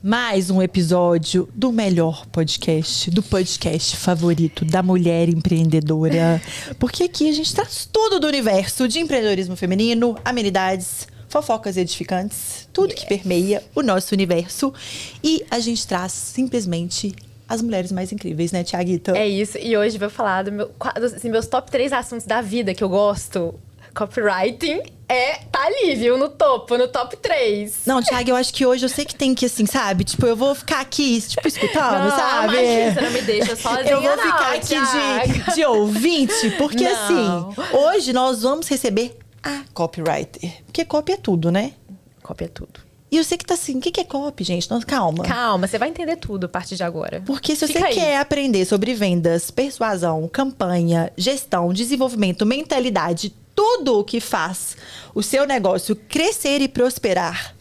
Mais um episódio do melhor podcast, do podcast favorito da mulher empreendedora. Porque aqui a gente traz tudo do universo de empreendedorismo feminino, amenidades, fofocas edificantes, tudo que permeia o nosso universo. E a gente traz simplesmente as mulheres mais incríveis, né, Thiaguita? É isso. E hoje eu vou falar dos meus top 3 assuntos da vida que eu gosto. Copywriting tá ali, viu? No top 3. Não, Thiago, eu acho que hoje eu sei que tem que, assim, sabe? Tipo, eu vou ficar aqui, tipo, escutando, sabe? Imagina, você não me deixa sozinha, eu vou ficar aqui de ouvinte, porque assim, hoje nós vamos receber a copywriter. Porque copy é tudo, né? Copy é tudo. E eu sei que tá assim, o que é copy, gente? Não, calma. Calma, você vai entender tudo a partir de agora. Porque se você quer aprender sobre vendas, persuasão, campanha, gestão, desenvolvimento, mentalidade, tudo o que faz o seu negócio crescer e prosperar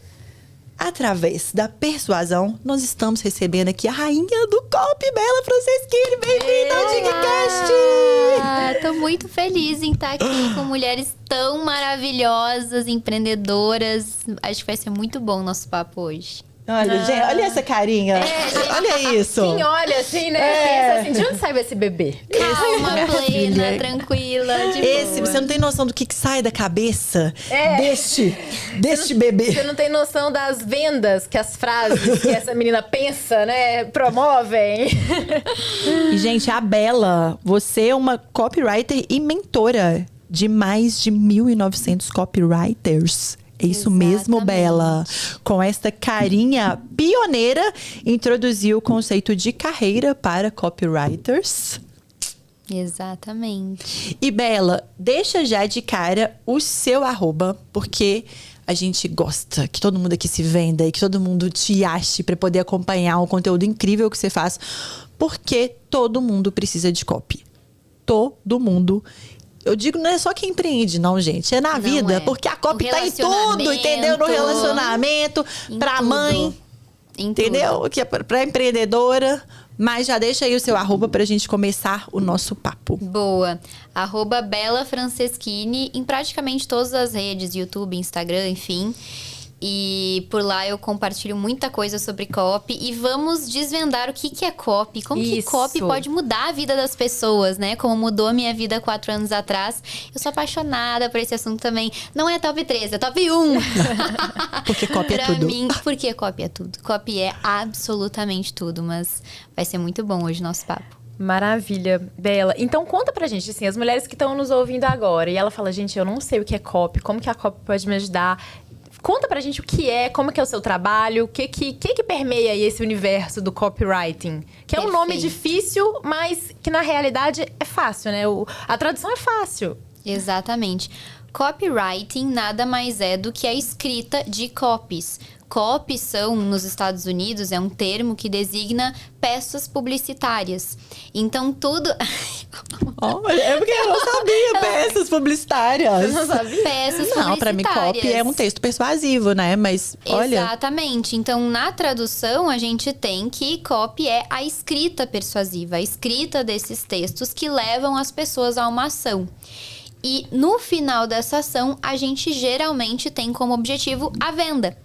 através da persuasão, nós estamos recebendo aqui a rainha do copy, Bela Franceschini. Bem-vinda ao DigCast! Tô muito feliz em estar aqui com mulheres tão maravilhosas, empreendedoras. Acho que vai ser muito bom o nosso papo hoje. Olha, gente, olha essa carinha. Olha isso. Quem olha assim, né? Pensa assim, de onde sai esse bebê? Calma, plena, tranquila, de boa. Você não tem noção do que sai da cabeça deste bebê. Você não tem noção das vendas que as frases que essa menina pensa, né? Promovem. E, gente, a Bela, você é uma copywriter e mentora de mais de 1.900 copywriters. É isso Exatamente. mesmo, Bela. Com esta carinha pioneira, introduziu o conceito de carreira para copywriters. Exatamente. E, Bela, deixa já de cara o seu @, porque a gente gosta que todo mundo aqui se venda e que todo mundo te ache para poder acompanhar o conteúdo incrível que você faz, porque todo mundo precisa de copy. Todo mundo. Eu digo, não é só quem empreende, não, gente. É na vida. Porque a copy tá em tudo, entendeu? No relacionamento, pra tudo. mãe, entendeu? Que é pra empreendedora. Mas já deixa aí o seu @ pra gente começar o nosso papo. Boa. @Bela Franceschini em praticamente todas as redes, YouTube, Instagram, enfim. E por lá eu compartilho muita coisa sobre copy. E vamos desvendar o que é copy. Como que copy pode mudar a vida das pessoas, né? Como mudou a minha vida 4 anos atrás. Eu sou apaixonada por esse assunto também. Não é top 3, é top 1. Porque copy é pra tudo. mim, porque copy é tudo. Copy é absolutamente tudo. Mas vai ser muito bom hoje o nosso papo. Maravilha, Bela. Então conta pra gente, assim, as mulheres que estão nos ouvindo agora. E ela fala, gente, eu não sei o que é copy. Como que a copy pode me ajudar? Conta pra gente o que é, como que é o seu trabalho, o que permeia aí esse universo do copywriting. Que é um nome difícil, mas que na realidade é fácil, né? A tradução é fácil. Exatamente. Copywriting nada mais é do que a escrita de copies. Copy são, nos Estados Unidos, é um termo que designa peças publicitárias. Então, tudo... É porque eu não sabia, peças publicitárias. Eu não sabia? Peças publicitárias. Não, pra mim, copy é um texto persuasivo, né? Mas, olha... Exatamente. Então, na tradução, a gente tem que copy é a escrita persuasiva. A escrita desses textos que levam as pessoas a uma ação. E, no final dessa ação, a gente geralmente tem como objetivo a venda.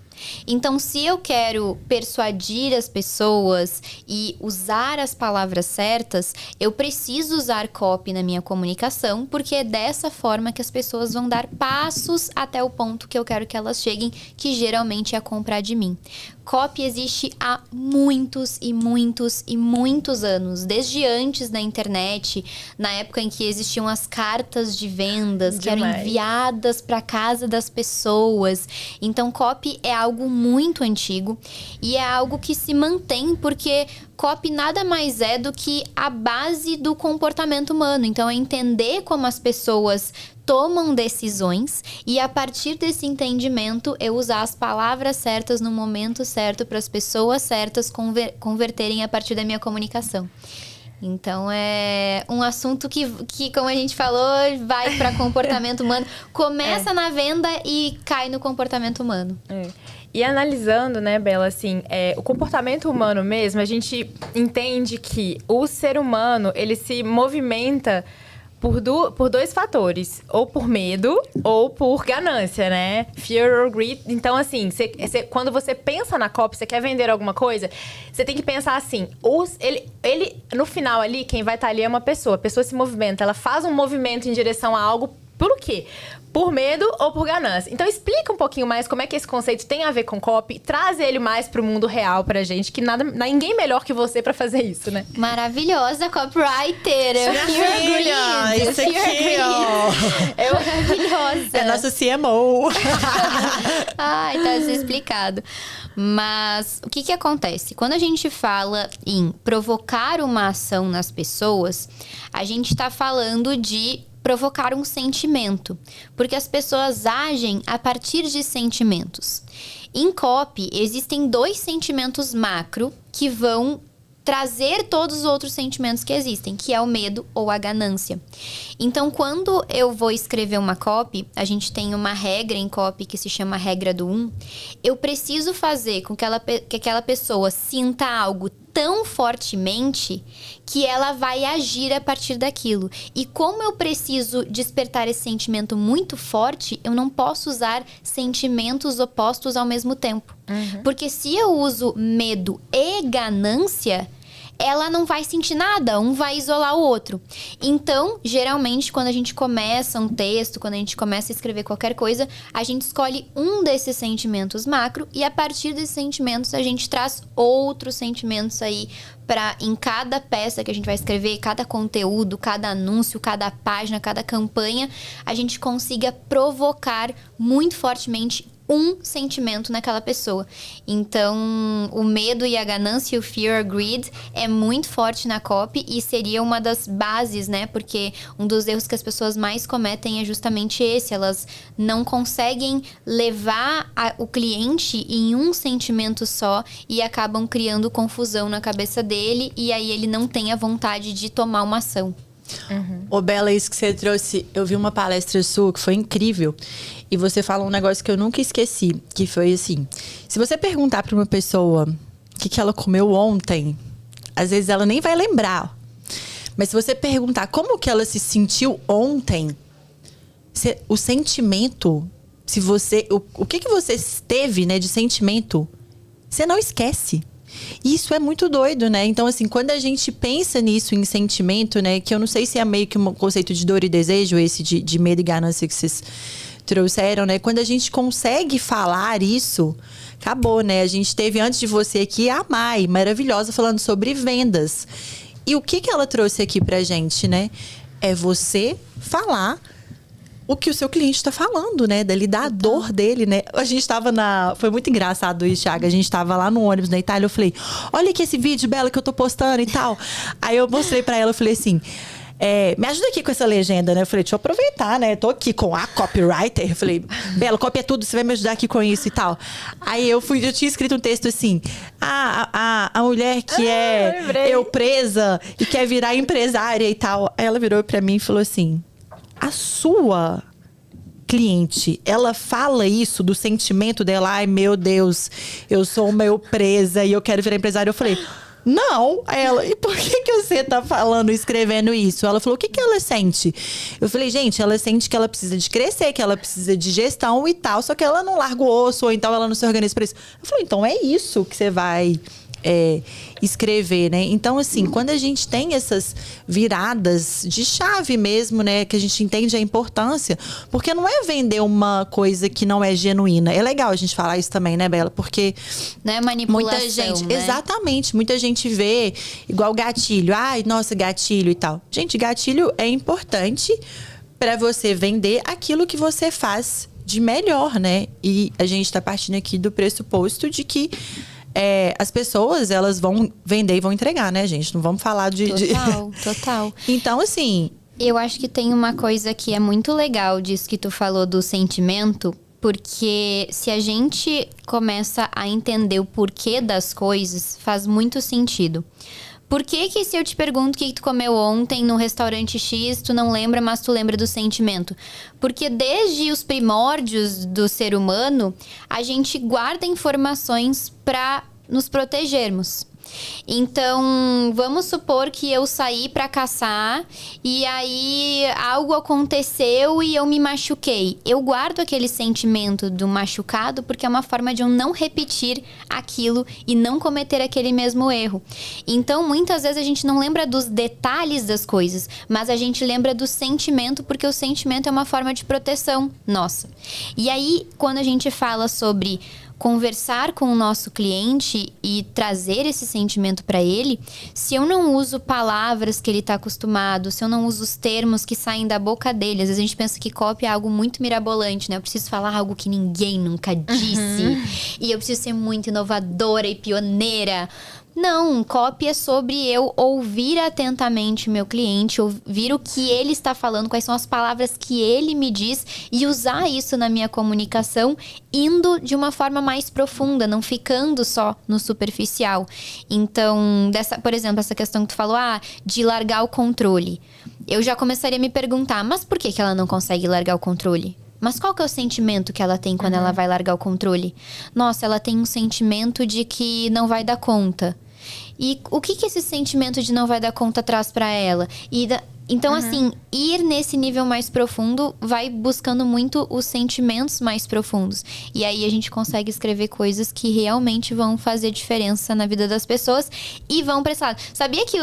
Então, se eu quero persuadir as pessoas e usar as palavras certas, eu preciso usar copy na minha comunicação, porque é dessa forma que as pessoas vão dar passos até o ponto que eu quero que elas cheguem, que geralmente é comprar de mim. Copy existe há muitos e muitos e muitos anos, desde antes da internet, na época em que existiam as cartas de vendas, que eram enviadas para casa das pessoas. Então, copy é algo muito antigo e é algo que se mantém porque copy nada mais é do que a base do comportamento humano. Então, é entender como as pessoas tomam decisões e, a partir desse entendimento, eu usar as palavras certas no momento certo para as pessoas certas converterem a partir da minha comunicação. Então, é um assunto que como a gente falou, vai para comportamento humano. Começa na venda e cai no comportamento humano. E analisando, né, Bela, assim, o comportamento humano mesmo, a gente entende que o ser humano, ele se movimenta por dois fatores. Ou por medo, ou por ganância, né? Fear or greed. Então, assim, quando você pensa na copy, você quer vender alguma coisa, você tem que pensar assim, no final ali, quem vai estar ali é uma pessoa. A pessoa se movimenta, ela faz um movimento em direção a algo. Por quê? Por medo ou por ganância? Então explica um pouquinho mais como é que esse conceito tem a ver com copy, traz ele mais pro mundo real pra gente, que ninguém melhor que você pra fazer isso, né? Maravilhosa copywriter! Isso aqui, ó. Maravilhosa! É nosso CMO. Ai, tá explicado. Mas o que acontece? Quando a gente fala em provocar uma ação nas pessoas, a gente tá falando de provocar um sentimento, porque as pessoas agem a partir de sentimentos. Em copy, existem 2 sentimentos macro que vão trazer todos os outros sentimentos que existem, que é o medo ou a ganância. Então, quando eu vou escrever uma copy, a gente tem uma regra em copy que se chama regra do 1. Eu preciso fazer com que aquela pessoa sinta algo tão fortemente que ela vai agir a partir daquilo. E como eu preciso despertar esse sentimento muito forte, eu não posso usar sentimentos opostos ao mesmo tempo. Porque se eu uso medo e ganância, ela não vai sentir nada, um vai isolar o outro. Então, geralmente, quando a gente começa um texto, quando a gente começa a escrever qualquer coisa, a gente escolhe um desses sentimentos macro e a partir desses sentimentos a gente traz outros sentimentos aí para em cada peça que a gente vai escrever, cada conteúdo, cada anúncio, cada página, cada campanha, a gente consiga provocar muito fortemente um sentimento naquela pessoa. Então, o medo e a ganância, o fear or greed, é muito forte na copy e seria uma das bases, né? Porque um dos erros que as pessoas mais cometem é justamente esse. Elas não conseguem levar o cliente em um sentimento só e acabam criando confusão na cabeça dele e aí ele não tem a vontade de tomar uma ação. Ô, Bela, isso que você trouxe, eu vi uma palestra sua que foi incrível. E você falou um negócio que eu nunca esqueci, que foi assim: se você perguntar pra uma pessoa o que ela comeu ontem, às vezes ela nem vai lembrar. Mas se você perguntar como que ela se sentiu ontem, o sentimento, o que você teve, né, de sentimento, você não esquece. E isso é muito doido, né? Então, assim, quando a gente pensa nisso em sentimento, né? Que eu não sei se é meio que um conceito de dor e desejo, esse de medo e ganância que vocês trouxeram, né? Quando a gente consegue falar isso, acabou, né? A gente teve antes de você aqui a Mai, maravilhosa, falando sobre vendas. E o que ela trouxe aqui pra gente, né? É você falar o que o seu cliente está falando, né? Dali da dor dele, né? A gente tava foi muito engraçado isso, Thiago. A gente tava lá no ônibus na Itália, eu falei: olha aqui esse vídeo, Bela, que eu tô postando e tal. Aí eu mostrei pra ela, eu falei assim: me ajuda aqui com essa legenda, né? Eu falei: deixa eu aproveitar, né? Eu tô aqui com a copywriter. Eu falei: Bela, copy é tudo, você vai me ajudar aqui com isso e tal. Aí eu tinha escrito um texto assim: a mulher que eu presa e quer virar empresária e tal. Aí ela virou pra mim e falou assim: a sua cliente, ela fala isso do sentimento dela? Ai, meu Deus, eu sou uma presa e eu quero virar empresária. Eu falei: não. Aí ela: e por que você tá falando, escrevendo isso? Ela falou: o que ela sente? Eu falei: gente, ela sente que ela precisa de crescer, que ela precisa de gestão e tal, só que ela não larga o osso, ou então ela não se organiza pra isso. Eu falei: então é isso que você vai escrever, né? Então, assim, quando a gente tem essas viradas de chave mesmo, né? Que a gente entende a importância, porque não é vender uma coisa que não é genuína. É legal a gente falar isso também, né, Bela? Porque não é manipulação, muita gente, né? Exatamente, muita gente vê igual gatilho. Ai, nossa, gatilho e tal. Gente, gatilho é importante para você vender aquilo que você faz de melhor, né? E a gente tá partindo aqui do pressuposto de que as pessoas, elas vão vender e vão entregar, né, gente? Não vamos falar de... Total. Então, assim... Eu acho que tem uma coisa que é muito legal disso que tu falou do sentimento, porque se a gente começa a entender o porquê das coisas, faz muito sentido. Por que se eu te pergunto o que tu comeu ontem no restaurante X, tu não lembra, mas tu lembra do sentimento? Porque desde os primórdios do ser humano, a gente guarda informações para nos protegermos. Então, vamos supor que eu saí pra caçar e aí algo aconteceu e eu me machuquei. Eu guardo aquele sentimento do machucado porque é uma forma de eu não repetir aquilo e não cometer aquele mesmo erro. Então, muitas vezes a gente não lembra dos detalhes das coisas, mas a gente lembra do sentimento porque o sentimento é uma forma de proteção nossa. E aí, quando a gente fala sobre conversar com o nosso cliente e trazer esse sentimento para ele, se eu não uso palavras que ele está acostumado, se eu não uso os termos que saem da boca dele, às vezes a gente pensa que copy é algo muito mirabolante, né? Eu preciso falar algo que ninguém nunca disse e eu preciso ser muito inovadora e pioneira. Não, copy é sobre eu ouvir atentamente o meu cliente, ouvir o que ele está falando, quais são as palavras que ele me diz e usar isso na minha comunicação, indo de uma forma mais profunda, não ficando só no superficial. Então, por exemplo, essa questão que tu falou, de largar o controle. Eu já começaria a me perguntar, mas por que ela não consegue largar o controle? Mas qual que é o sentimento que ela tem quando ela vai largar o controle? Nossa, ela tem um sentimento de que não vai dar conta. E o que esse sentimento de não vai dar conta traz pra ela? Então, assim, ir nesse nível mais profundo vai buscando muito os sentimentos mais profundos. E aí a gente consegue escrever coisas que realmente vão fazer diferença na vida das pessoas e vão pra esse lado. Sabia que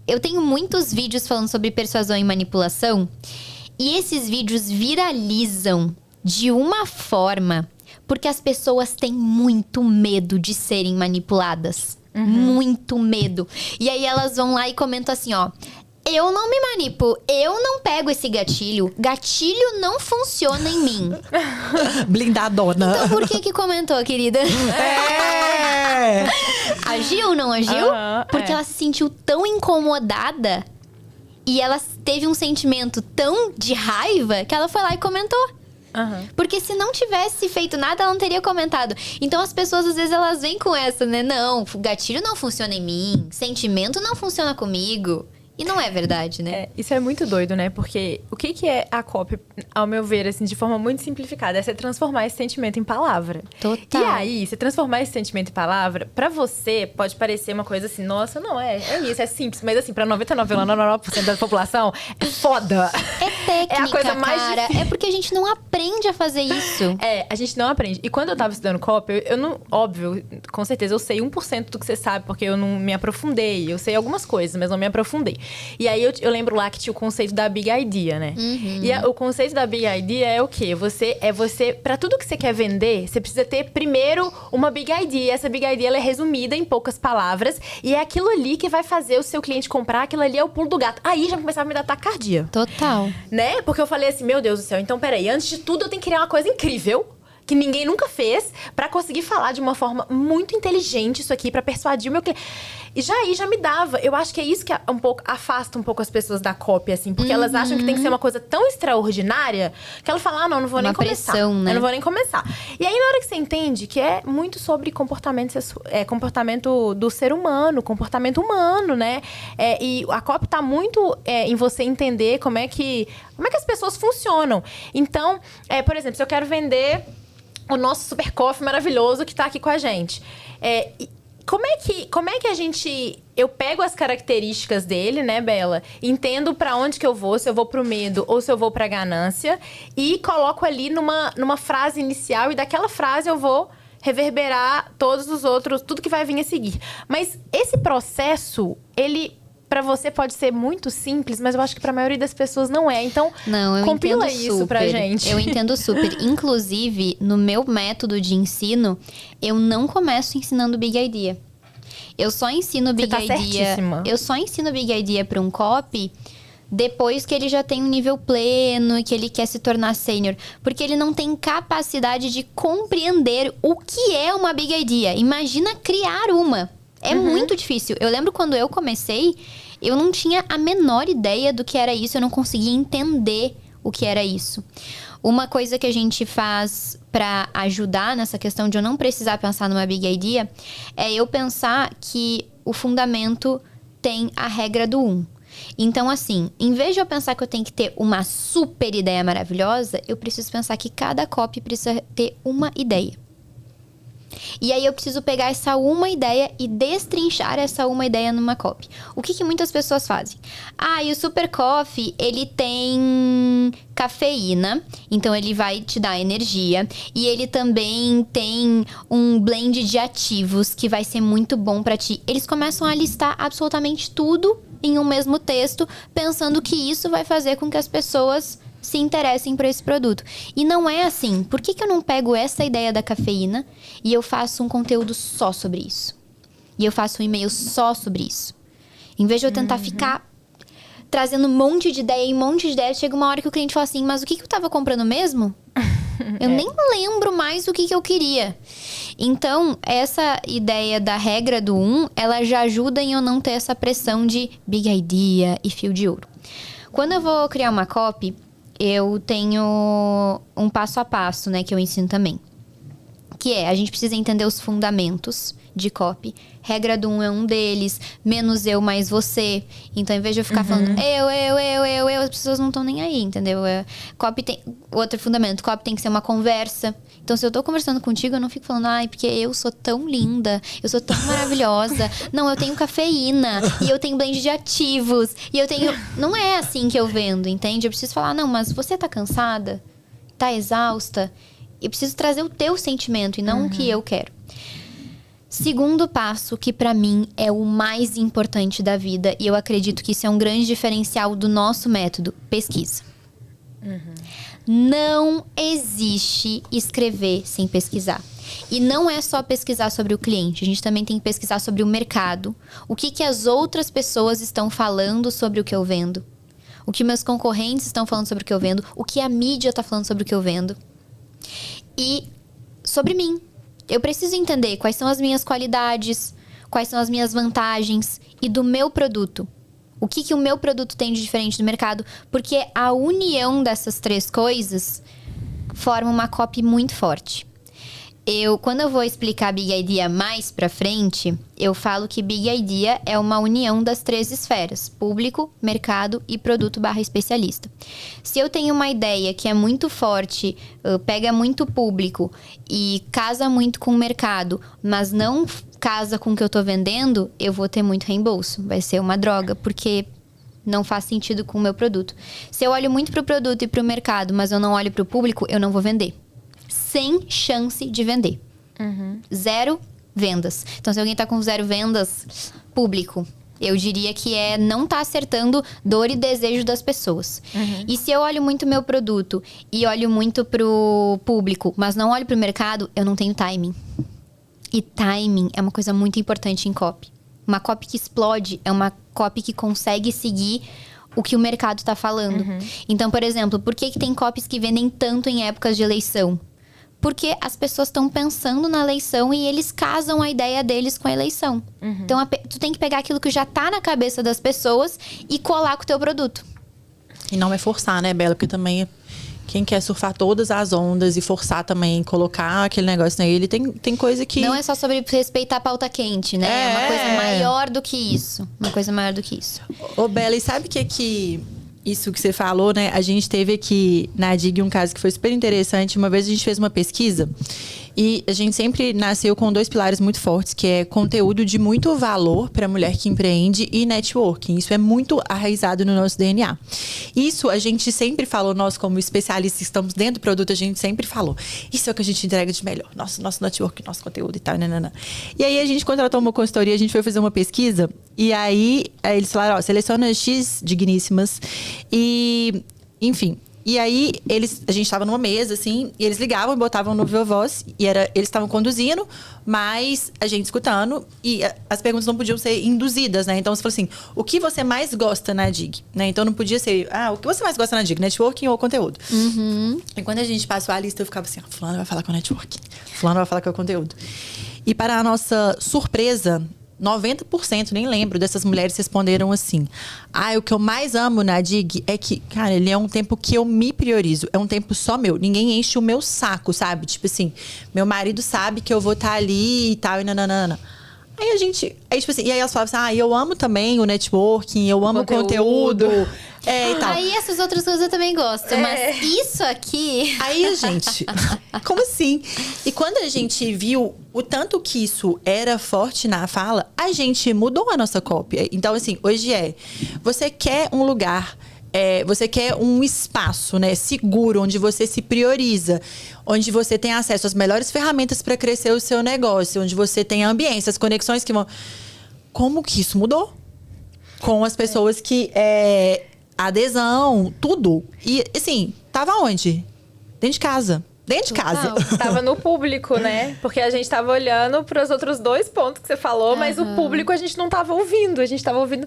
eu tenho muitos vídeos falando sobre persuasão e manipulação? E esses vídeos viralizam de uma forma porque as pessoas têm muito medo de serem manipuladas. Muito medo. E aí elas vão lá e comentam assim, eu não me manipulo, eu não pego esse gatilho. Gatilho não funciona em mim. Blindadona. Então por que comentou, querida? Agiu, não agiu? Porque ela se sentiu tão incomodada e ela teve um sentimento tão de raiva que ela foi lá e comentou. Porque se não tivesse feito nada, ela não teria comentado. Então as pessoas, às vezes, elas vêm com essa, né? Não, gatilho não funciona em mim. Sentimento não funciona comigo. E não é verdade, né? Isso é muito doido, né? Porque o que é a copy, ao meu ver, assim, de forma muito simplificada, é você transformar esse sentimento em palavra. Total. E aí, você transformar esse sentimento em palavra, pra você, pode parecer uma coisa assim, nossa, não, é isso, é simples. Mas assim, pra 99,99% da população, é foda. É técnica, é a coisa mais cara. difícil. É porque a gente não aprende a fazer isso. A gente não aprende. E quando eu tava estudando copy, eu não... Óbvio, com certeza, eu sei 1% do que você sabe, porque eu não me aprofundei. Eu sei algumas coisas, mas não me aprofundei. E aí, eu lembro lá que tinha o conceito da Big Idea, né? E o conceito da Big Idea é o quê? Você, pra tudo que você quer vender, você precisa ter, primeiro, uma Big Idea. Essa Big Idea, ela é resumida em poucas palavras. E é aquilo ali que vai fazer o seu cliente comprar. Aquilo ali é o pulo do gato. Aí, já começava a me dar taquicardia. Total. Né? Porque eu falei assim, meu Deus do céu. Então, peraí. Antes de tudo, eu tenho que criar uma coisa incrível, que ninguém nunca fez, pra conseguir falar de uma forma muito inteligente isso aqui, pra persuadir o meu cliente. E já me dava. Eu acho que é isso que afasta um pouco as pessoas da copy, assim. Porque elas acham que tem que ser uma coisa tão extraordinária que ela fala, não vou nem começar. Pressão, né? Eu não vou nem começar. E aí, na hora que você entende que é muito sobre comportamento do ser humano, comportamento humano, né? E a copy tá muito em você entender como é que as pessoas funcionam. Então, por exemplo, se eu quero vender o nosso super coffee maravilhoso que tá aqui com a gente. Como é que a gente... Eu pego as características dele, né, Bela? Entendo pra onde que eu vou, se eu vou pro medo ou se eu vou pra ganância. E coloco ali numa frase inicial. E daquela frase eu vou reverberar todos os outros... Tudo que vai vir a seguir. Mas esse processo, ele... Pra você pode ser muito simples, mas eu acho que pra maioria das pessoas não é. Então, compila isso pra gente. Eu entendo super. Inclusive, no meu método de ensino, eu não começo ensinando Big Idea. Eu só ensino Big Idea. Certíssima. Eu só ensino Big Idea pra um copy depois que ele já tem um nível pleno e que ele quer se tornar sênior. Porque ele não tem capacidade de compreender o que é uma Big Idea. Imagina criar uma. É muito difícil. Eu lembro quando eu comecei, eu não tinha a menor ideia do que era isso. Eu não conseguia entender o que era isso. Uma coisa que a gente faz pra ajudar nessa questão de eu não precisar pensar numa Big Idea é eu pensar que o fundamento tem a regra do 1. Então, assim, em vez de eu pensar que eu tenho que ter uma super ideia maravilhosa, eu preciso pensar que cada copy precisa ter uma ideia. E aí eu preciso pegar essa uma ideia e destrinchar essa uma ideia numa copy. O que muitas pessoas fazem? E o Super Coffee, ele tem cafeína, então ele vai te dar energia. E ele também tem um blend de ativos que vai ser muito bom pra ti. Eles começam a listar absolutamente tudo em um mesmo texto, pensando que isso vai fazer com que as pessoas se interessem por esse produto. E não é assim. Por que eu não pego essa ideia da cafeína e eu faço um conteúdo só sobre isso? E eu faço um e-mail só sobre isso? Em vez de eu tentar ficar trazendo um monte de ideia, chega uma hora que o cliente fala assim, mas o que eu tava comprando mesmo? Eu nem lembro mais o que eu queria. Então, essa ideia da regra do 1, ela já ajuda em eu não ter essa pressão de big idea e fio de ouro. Quando eu vou criar uma copy, eu tenho um passo a passo, né, que eu ensino também. Que é, a gente precisa entender os fundamentos de copy. Regra do 1 é um deles, menos eu, mais você. Então, em vez de eu ficar falando eu, as pessoas não estão nem aí, entendeu? Copy tem... Outro fundamento, copy tem que ser uma conversa. Então, se eu tô conversando contigo, eu não fico falando, porque eu sou tão linda, eu sou tão maravilhosa. Não, eu tenho cafeína, e eu tenho blend de ativos, e eu tenho... Não é assim que eu vendo, entende? Eu preciso falar, não, mas você tá cansada? Tá exausta? Eu preciso trazer o teu sentimento e não o que eu quero. Segundo passo, que pra mim é o mais importante da vida, e eu acredito que isso é um grande diferencial do nosso método, pesquisa. Não existe escrever sem pesquisar. E não é só pesquisar sobre o cliente, a gente também tem que pesquisar sobre o mercado. O que as outras pessoas estão falando sobre o que eu vendo. O que meus concorrentes estão falando sobre o que eu vendo. O que a mídia está falando sobre o que eu vendo. E sobre mim. Eu preciso entender quais são as minhas qualidades, quais são as minhas vantagens e do meu produto. O que o meu produto tem de diferente do mercado? Porque a união dessas três coisas forma uma copy muito forte. Quando eu vou explicar Big Idea mais pra frente, eu falo que Big Idea é uma união das três esferas: público, mercado e produto/especialista. Se eu tenho uma ideia que é muito forte, pega muito público e casa muito com o mercado, mas não casa com o que eu tô vendendo, eu vou ter muito reembolso. Vai ser uma droga, porque não faz sentido com o meu produto. Se eu olho muito pro produto e pro mercado, mas eu não olho pro público, eu não vou vender. Sem chance de vender. 0 vendas. Então, se alguém tá com 0 vendas, público, eu diria que não tá acertando dor e desejo das pessoas. E se eu olho muito meu produto e olho muito pro público, mas não olho pro mercado, eu não tenho timing. E timing é uma coisa muito importante em copy. Uma copy que explode é uma copy que consegue seguir o que o mercado tá falando. Então, por exemplo, por que tem copies que vendem tanto em épocas de eleição? Porque as pessoas estão pensando na eleição e eles casam a ideia deles com a eleição. Então, tu tem que pegar aquilo que já tá na cabeça das pessoas e colar com o teu produto. E não é forçar, né, Bela? Porque também quem quer surfar todas as ondas e forçar também, colocar aquele negócio nele, tem coisa que... Não é só sobre respeitar a pauta quente, né? É uma coisa maior do que isso. Uma coisa maior do que isso. Ô, Bela, e sabe o que isso que você falou, né? A gente teve aqui na DIG um caso que foi super interessante. Uma vez a gente fez uma pesquisa e a gente sempre nasceu com 2 pilares muito fortes, que é conteúdo de muito valor para a mulher que empreende e networking. Isso é muito arraizado no nosso DNA. Isso a gente sempre falou, nós como especialistas que estamos dentro do produto, a gente sempre falou. Isso é o que a gente entrega de melhor. Nosso network, nosso conteúdo e tal. Nanana. E aí a gente contratou uma consultoria, a gente foi fazer uma pesquisa e aí eles falaram, seleciona X digníssimas e, enfim... E aí, a gente estava numa mesa, assim, e eles ligavam e botavam no Viva Voz. E eles estavam conduzindo, mas a gente escutando. E as perguntas não podiam ser induzidas, né? Então, você falou assim, o que você mais gosta na DIG? Né? Então, não podia ser, o que você mais gosta na DIG? Networking ou conteúdo? E quando a gente passou a lista, eu ficava assim, fulano vai falar com o networking. Fulano vai falar com o conteúdo. E para a nossa surpresa... 90%, nem lembro, dessas mulheres responderam assim: o que eu mais amo na DIG é que, cara, ele é um tempo que eu me priorizo. É um tempo só meu. Ninguém enche o meu saco, sabe? Tipo assim, meu marido sabe que eu vou estar ali e tal, e nananana. Aí, tipo assim, e aí elas falavam assim, eu amo também o networking, eu amo o conteúdo. E tal. Aí essas outras coisas eu também gosto, mas isso aqui... Aí, gente, como assim? E quando a gente viu o tanto que isso era forte na fala, a gente mudou a nossa cópia. Então, assim, hoje você quer um lugar... você quer um espaço, né, seguro, onde você se prioriza, onde você tem acesso às melhores ferramentas para crescer o seu negócio, onde você tem a ambiência, as conexões que vão... Como que isso mudou? Com as pessoas que... adesão, tudo. E, assim, tava onde? Dentro de casa. Dentro de casa. Tava no público, né? Porque a gente tava olhando para os outros 2 pontos que você falou, mas o público a gente não tava ouvindo. A gente tava ouvindo...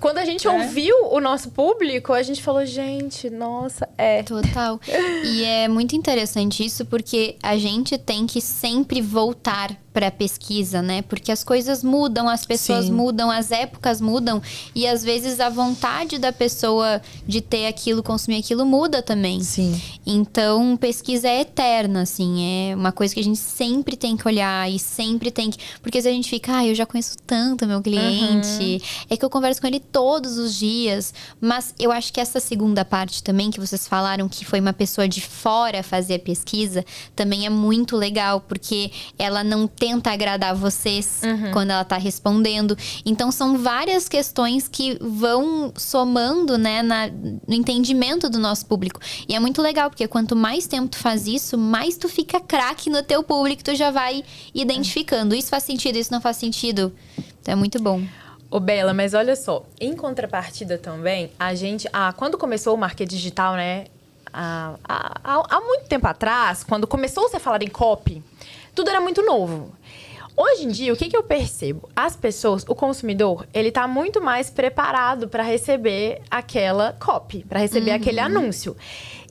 quando a gente ouviu o nosso público, a gente falou, gente, nossa, Total. E é muito interessante isso, porque a gente tem que sempre voltar para pesquisa, né? Porque as coisas mudam, as pessoas mudam, as épocas mudam. E às vezes a vontade da pessoa de ter aquilo, consumir aquilo, muda também. Sim. Então, pesquisa é eterna, assim. É uma coisa que a gente sempre tem que olhar e sempre tem que... Porque se a gente fica, eu já conheço tanto meu cliente, é que eu converso com ele todos os dias. Mas eu acho que essa segunda parte também, que vocês falaram, que foi uma pessoa de fora fazer a pesquisa, também é muito legal, porque ela não tenta agradar vocês quando ela tá respondendo. Então, são várias questões que vão somando, né, no entendimento do nosso público. E é muito legal, porque quanto mais tempo tu faz isso, mais tu fica craque no teu público, tu já vai identificando. Isso faz sentido, isso não faz sentido. Então, é muito bom. Ô, Bela, mas olha só, em contrapartida também, a gente... quando começou o marketing digital, né, há muito tempo atrás, quando começou-se a falar em copy, tudo era muito novo. Hoje em dia, o que eu percebo? As pessoas, o consumidor, ele tá muito mais preparado para receber aquela copy, para receber aquele anúncio.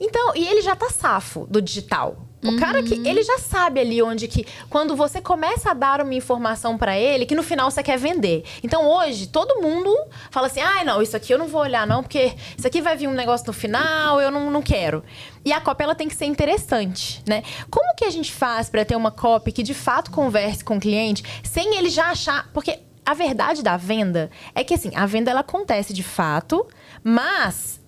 Então, e ele já tá safo do digital. O cara que ele já sabe ali onde que... Quando você começa a dar uma informação pra ele, que no final você quer vender. Então, hoje, todo mundo fala assim, não, isso aqui eu não vou olhar não, porque isso aqui vai vir um negócio no final, eu não quero. E a copy, ela tem que ser interessante, né? Como que a gente faz pra ter uma copy que, de fato, converse com o cliente, sem ele já achar... Porque a verdade da venda é que, assim, a venda, ela acontece de fato, mas...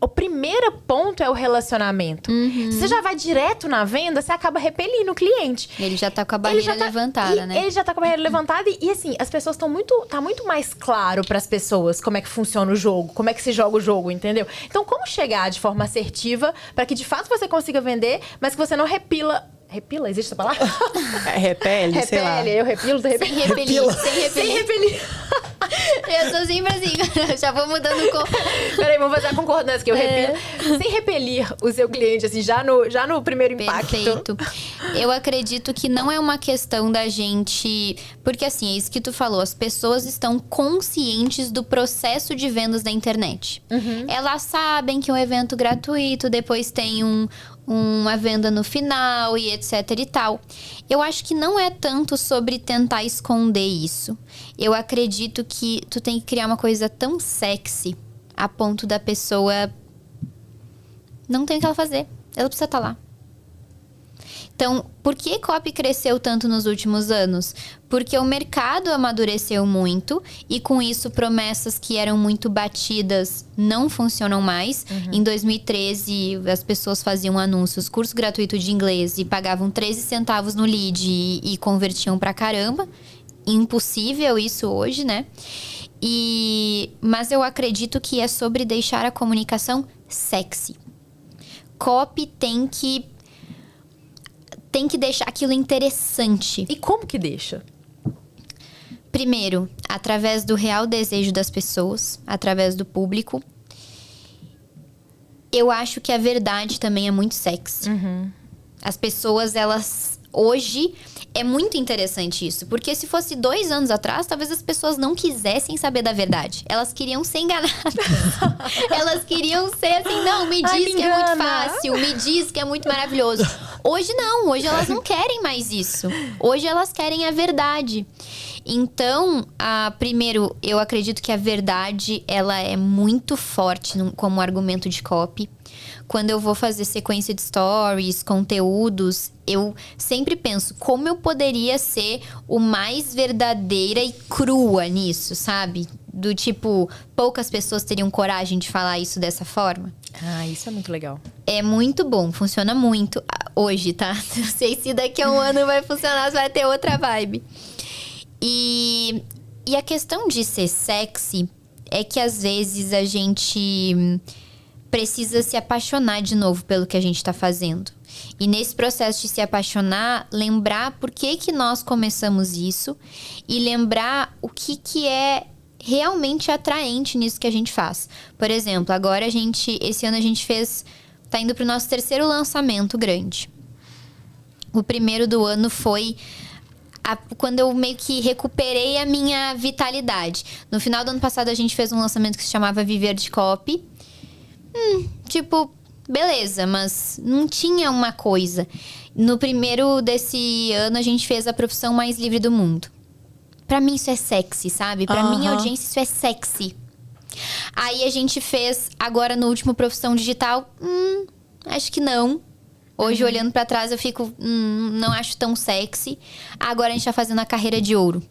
o primeiro ponto é o relacionamento. Se você já vai direto na venda, você acaba repelindo o cliente. Ele já tá com a barreira levantada, né? Ele já tá com a barreira levantada e assim, as pessoas estão tá muito mais claro pras pessoas como é que funciona o jogo, como é que se joga o jogo, entendeu? Então, como chegar de forma assertiva para que de fato você consiga vender, mas que você não repila... Repila? Existe essa palavra? Repele, sei lá. Eu repilo, você repele. Sem repelir. Sem repelir. Eu sou sempre assim, já vou mudando o... Peraí, vamos fazer a concordância que eu repilo. Sem repelir o seu cliente, assim, já no primeiro impacto. Perfeito. Eu acredito que não é uma questão da gente... Porque assim, é isso que tu falou. As pessoas estão conscientes do processo de vendas da internet. Elas sabem que um evento gratuito, depois tem uma venda no final e etc e tal. Eu acho que não é tanto sobre tentar esconder isso. Eu acredito que tu tem que criar uma coisa tão sexy a ponto da pessoa não tem o que ela fazer. Ela precisa estar lá. Então, por que copy cresceu tanto nos últimos anos? Porque o mercado amadureceu muito e com isso promessas que eram muito batidas não funcionam mais. Em 2013, as pessoas faziam anúncios, curso gratuito de inglês e pagavam 13 centavos no lead e convertiam pra caramba. Impossível isso hoje, né? Mas eu acredito que é sobre deixar a comunicação sexy. Copy tem que deixar aquilo interessante. E como que deixa? Primeiro, através do real desejo das pessoas, através do público. Eu acho que a verdade também é muito sexy. As pessoas, elas... Hoje, é muito interessante isso. Porque se fosse 2 anos atrás, talvez as pessoas não quisessem saber da verdade. Elas queriam ser enganadas. Elas queriam ser assim, não, me diz que é muito fácil. Me diz que é muito maravilhoso. Hoje não, hoje elas não querem mais isso. Hoje elas querem a verdade. Então, primeiro, eu acredito que a verdade, ela é muito forte como argumento de copy. Quando eu vou fazer sequência de stories, conteúdos, eu sempre penso como eu poderia ser o mais verdadeira e crua nisso, sabe? Do tipo, poucas pessoas teriam coragem de falar isso dessa forma. Isso é muito legal. É muito bom, funciona muito hoje, tá? Não sei se daqui a um ano vai funcionar, se vai ter outra vibe. E a questão de ser sexy é que às vezes a gente precisa se apaixonar de novo pelo que a gente tá fazendo. E nesse processo de se apaixonar, lembrar por que nós começamos isso e lembrar o que é realmente atraente nisso que a gente faz. Por exemplo, agora esse ano a gente tá indo pro nosso 3º lançamento grande. O primeiro do ano foi quando eu meio que recuperei a minha vitalidade. No final do ano passado a gente fez um lançamento que se chamava Viver de Copy. Beleza, mas não tinha uma coisa. No primeiro desse ano a gente fez a profissão mais livre do mundo. Pra mim isso é sexy, sabe? Pra minha audiência isso é sexy. Aí a gente fez, agora no último Profissão Digital, acho que não. Hoje, olhando pra trás, eu fico, não acho tão sexy. Agora a gente tá fazendo a Carreira de Ouro.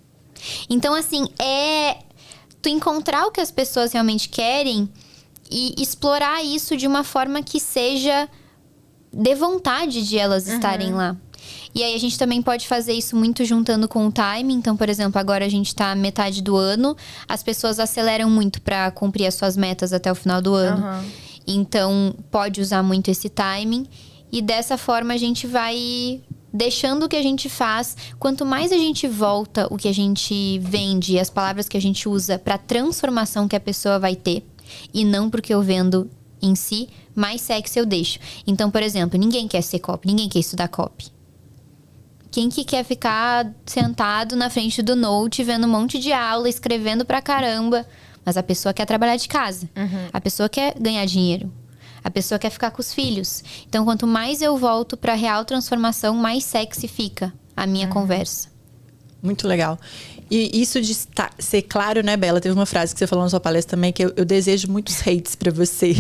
Então, assim, tu encontrar o que as pessoas realmente querem e explorar isso de uma forma que seja de vontade de elas estarem lá. E aí a gente também pode fazer isso muito juntando com o time. Então, por exemplo, agora a gente tá metade do ano. As pessoas aceleram muito pra cumprir as suas metas até o final do ano. Então, pode usar muito esse timing. E dessa forma a gente vai deixando o que a gente faz. Quanto mais a gente volta o que a gente vende, as palavras que a gente usa pra transformação que a pessoa vai ter, e não porque eu vendo em si, mais sexy eu deixo. Então, por exemplo, ninguém quer ser copy, ninguém quer estudar copy. Quem que quer ficar sentado na frente do note, vendo um monte de aula, escrevendo pra caramba? Mas a pessoa quer trabalhar de casa. A pessoa quer ganhar dinheiro. A pessoa quer ficar com os filhos. Então, quanto mais eu volto pra real transformação, mais sexy fica a minha conversa. Muito legal. E isso de ser claro, né, Bela? Teve uma frase que você falou na sua palestra também, que eu desejo muitos hates pra você.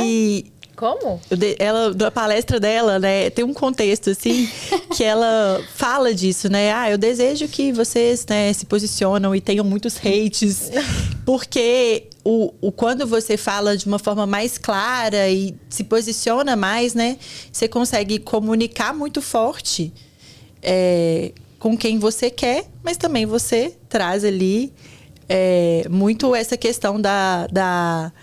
E... Como? Da palestra dela, né, tem um contexto, assim, que ela fala disso, né? Eu desejo que vocês, né, se posicionam e tenham muitos hates. Porque quando você fala de uma forma mais clara e se posiciona mais, né? Você consegue comunicar muito forte com quem você quer, mas também você traz ali muito essa questão da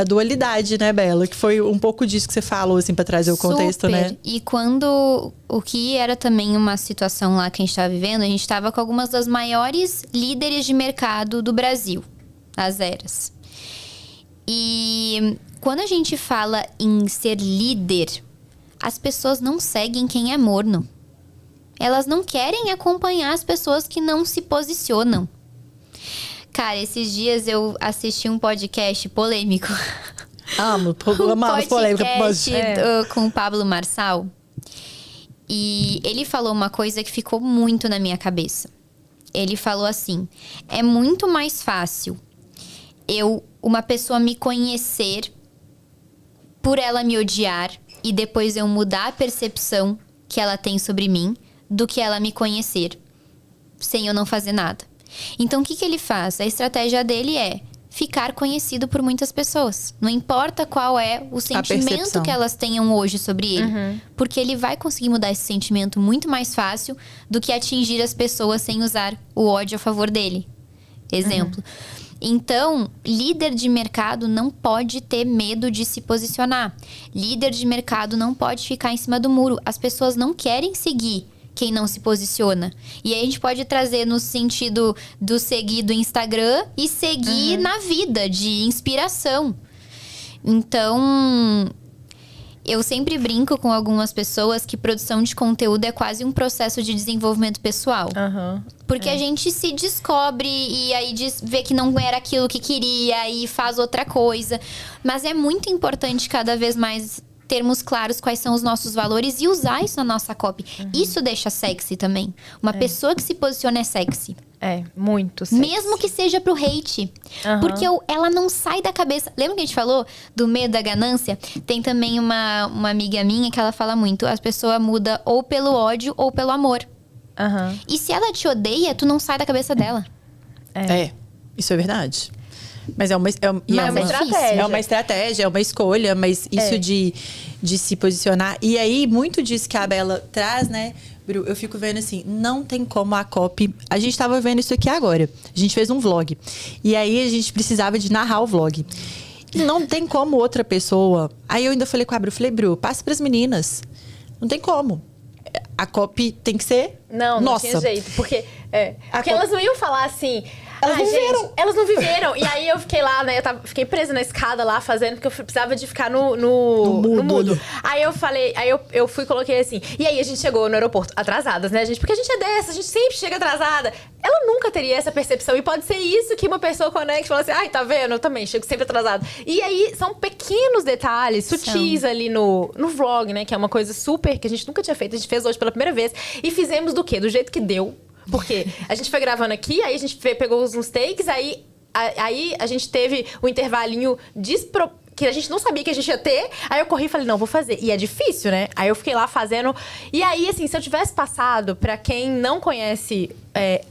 dualidade, né, Bela? Que foi um pouco disso que você falou, assim, pra trazer o contexto, né? E quando o que era também uma situação lá que a gente estava vivendo, a gente estava com algumas das maiores líderes de mercado do Brasil, as eras. E quando a gente fala em ser líder, as pessoas não seguem quem é morno. Elas não querem acompanhar as pessoas que não se posicionam. Cara, esses dias eu assisti um podcast polêmico. Amamos polêmica. Podcast com o Pablo Marçal. E ele falou uma coisa que ficou muito na minha cabeça. Ele falou assim: é muito mais fácil uma pessoa me conhecer por ela me odiar e depois eu mudar a percepção que ela tem sobre mim, do que ela me conhecer sem eu não fazer nada. Então, o que ele faz? A estratégia dele é ficar conhecido por muitas pessoas. Não importa qual é o sentimento que elas tenham hoje sobre ele. Porque ele vai conseguir mudar esse sentimento muito mais fácil do que atingir as pessoas sem usar o ódio a favor dele. Exemplo. Então, líder de mercado não pode ter medo de se posicionar. Líder de mercado não pode ficar em cima do muro. As pessoas não querem seguir quem não se posiciona. E aí a gente pode trazer no sentido do seguir do Instagram e seguir na vida, de inspiração. Então, eu sempre brinco com algumas pessoas que produção de conteúdo é quase um processo de desenvolvimento pessoal. Porque a gente se descobre e aí vê que não era aquilo que queria e faz outra coisa. Mas é muito importante cada vez mais termos claros quais são os nossos valores e usar isso na nossa copy. Isso deixa sexy também. Uma pessoa que se posiciona é sexy. É, muito sexy. Mesmo que seja pro hate. Porque ela não sai da cabeça. Lembra que a gente falou do medo da ganância? Tem também uma amiga minha que ela fala muito. As pessoas mudam ou pelo ódio ou pelo amor. E se ela te odeia, tu não sai da cabeça dela. Isso é verdade. Mas é uma estratégia. É uma estratégia, é uma escolha, mas isso de se posicionar. E aí, muito disso que a Bela traz, né, Bru, eu fico vendo assim, não tem como a copy. A gente tava vendo isso aqui agora. A gente fez um vlog. E aí a gente precisava de narrar o vlog. E não tem como outra pessoa. Aí eu ainda falei com a Bru, passa pras meninas. Não tem como. A copy tem que ser não nossa. Tinha jeito. Porque elas não iam falar assim. Elas não viveram. Gente, elas não viveram. E aí eu fiquei lá, né? Fiquei presa na escada lá fazendo, porque eu precisava de ficar no mudo. Aí eu falei, eu fui e coloquei assim. E aí a gente chegou no aeroporto atrasadas, né, gente? Porque a gente é dessa, a gente sempre chega atrasada. Ela nunca teria essa percepção. E pode ser isso que uma pessoa conecta e fala assim: ai, tá vendo? Eu também chego sempre atrasada. E aí são pequenos detalhes, sutis ali no vlog, né? Que é uma coisa super que a gente nunca tinha feito. A gente fez hoje pela primeira vez. E fizemos do quê? Do jeito que deu. Porque a gente foi gravando aqui, aí a gente pegou uns takes, aí a gente teve um intervalinho que a gente não sabia que a gente ia ter. Aí eu corri e falei, não, vou fazer. E é difícil, né? Aí eu fiquei lá fazendo. E aí, assim, se eu tivesse passado, pra quem não conhece...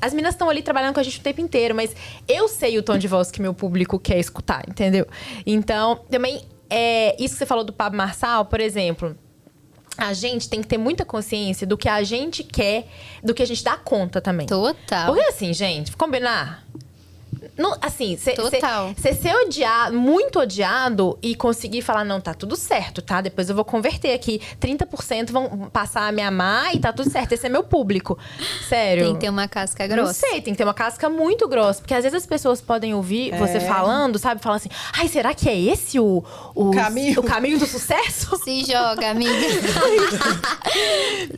as meninas estão ali trabalhando com a gente o tempo inteiro, mas eu sei o tom de voz que meu público quer escutar, entendeu? Então, também, isso que você falou do Pablo Marçal, por exemplo... A gente tem que ter muita consciência do que a gente quer, do que a gente dá conta também. Total. Porque assim, gente, combinar... Não, assim, Total. Você ser odiado, muito odiado e conseguir falar, não, tá tudo certo, tá? Depois eu vou converter aqui. 30% vão passar a me amar e tá tudo certo. Esse é meu público. Sério. Tem que ter uma casca grossa. Não sei, tem que ter uma casca muito grossa. Porque às vezes as pessoas podem ouvir você falando, sabe? Falar assim, ai, será que é esse o caminho do sucesso? Se joga, amiga.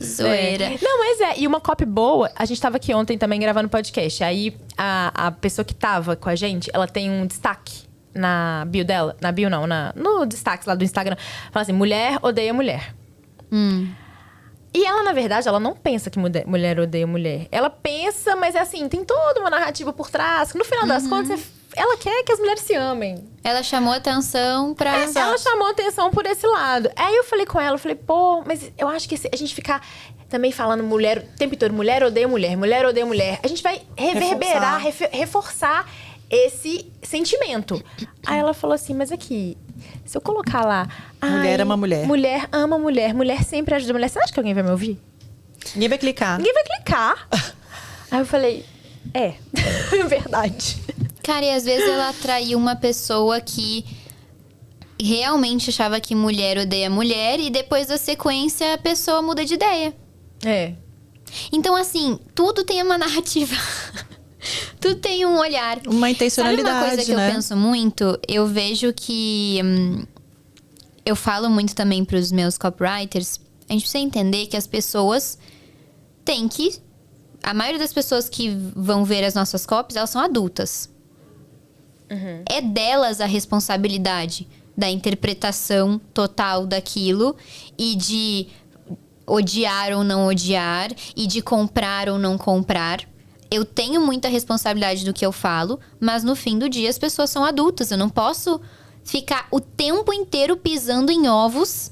Zoeira. Não, mas e uma copy boa, a gente tava aqui ontem também gravando podcast. Aí a pessoa que tava com a gente, ela tem um destaque na bio dela. Na bio não, no destaque lá do Instagram. Fala assim, mulher odeia mulher. E ela, na verdade, ela não pensa que mulher odeia mulher. Ela pensa, mas é assim, tem toda uma narrativa por trás. Que no final das contas, ela quer que as mulheres se amem. Ela chamou atenção pra... Ela chamou atenção por esse lado. Aí eu falei com ela, eu falei, pô, mas eu acho que a gente ficar também falando mulher o tempo todo, mulher odeia mulher, mulher odeia mulher. A gente vai reverberar, reforçar esse sentimento. Aí ela falou assim, mas aqui, se eu colocar lá... Mulher ama mulher. Mulher ama mulher, mulher sempre ajuda mulher. Você acha que alguém vai me ouvir? Ninguém vai clicar. Ninguém vai clicar. Aí eu falei, é verdade. Cara, e às vezes ela atraiu uma pessoa que realmente achava que mulher odeia mulher e depois da sequência a pessoa muda de ideia. Então, assim, tudo tem uma narrativa. Tudo tem um olhar. Uma intencionalidade, Sabe uma coisa que eu penso muito? Eu vejo que... eu falo muito também pros meus copywriters. A gente precisa entender que as pessoas têm que... A maioria das pessoas que vão ver as nossas copies, elas são adultas. É delas a responsabilidade da interpretação total daquilo e de odiar ou não odiar e de comprar ou não comprar. Eu tenho muita responsabilidade do que eu falo, mas no fim do dia as pessoas são adultas. Eu não posso ficar o tempo inteiro pisando em ovos,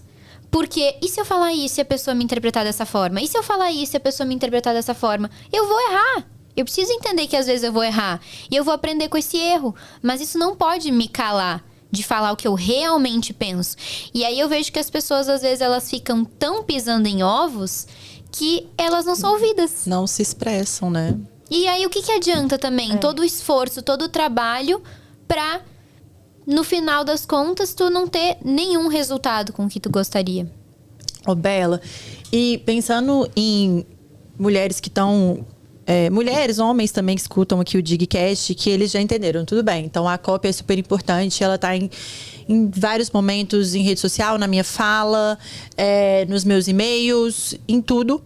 porque e se eu falar isso e a pessoa me interpretar dessa forma? E se eu falar isso e a pessoa me interpretar dessa forma? Eu vou errar. Eu preciso entender que às vezes eu vou errar. E eu vou aprender com esse erro. Mas isso não pode me calar de falar o que eu realmente penso. E aí eu vejo que as pessoas, às vezes, elas ficam tão pisando em ovos que elas não são ouvidas. Não se expressam, né? E aí o que adianta também? Todo o esforço, todo o trabalho pra, no final das contas, tu não ter nenhum resultado com o que tu gostaria. Ô, Bela, e pensando em mulheres que estão... mulheres, homens também que escutam aqui o Digcast, que eles já entenderam, tudo bem. Então, a cópia é super importante, ela tá em vários momentos em rede social, na minha fala, nos meus e-mails, em tudo.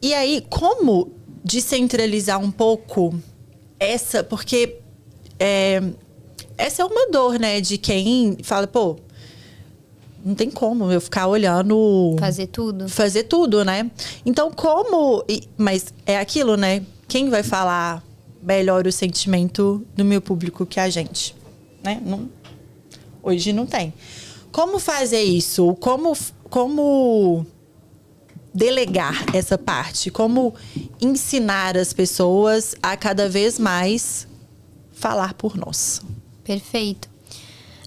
E aí, como descentralizar um pouco essa... Porque essa é uma dor, né? De quem fala, pô... Não tem como eu ficar olhando... Fazer tudo, né? Então, mas é aquilo, né? Quem vai falar melhor o sentimento do meu público que a gente? Né? Hoje não tem. Como fazer isso? Como delegar essa parte? Como ensinar as pessoas a cada vez mais falar por nós? Perfeito.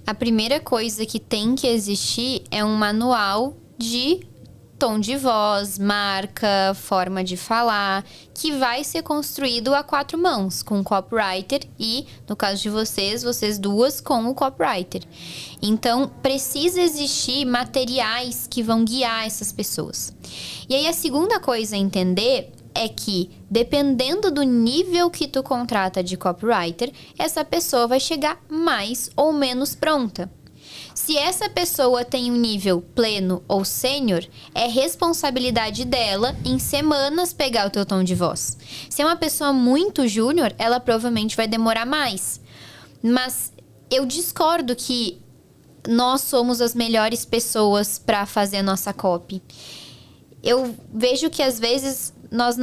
A primeira coisa que tem que existir é um manual de tom de voz, marca, forma de falar, que vai ser construído a 4 mãos, com o copywriter e, no caso de vocês duas, com o copywriter. Então, precisa existir materiais que vão guiar essas pessoas. E aí, a segunda coisa a entender é que, dependendo do nível que tu contrata de copywriter, essa pessoa vai chegar mais ou menos pronta. Se essa pessoa tem um nível pleno ou sênior, é responsabilidade dela, em semanas, pegar o teu tom de voz. Se é uma pessoa muito júnior, ela provavelmente vai demorar mais. Mas eu discordo que nós somos as melhores pessoas para fazer a nossa copy. Eu vejo que, às vezes, nós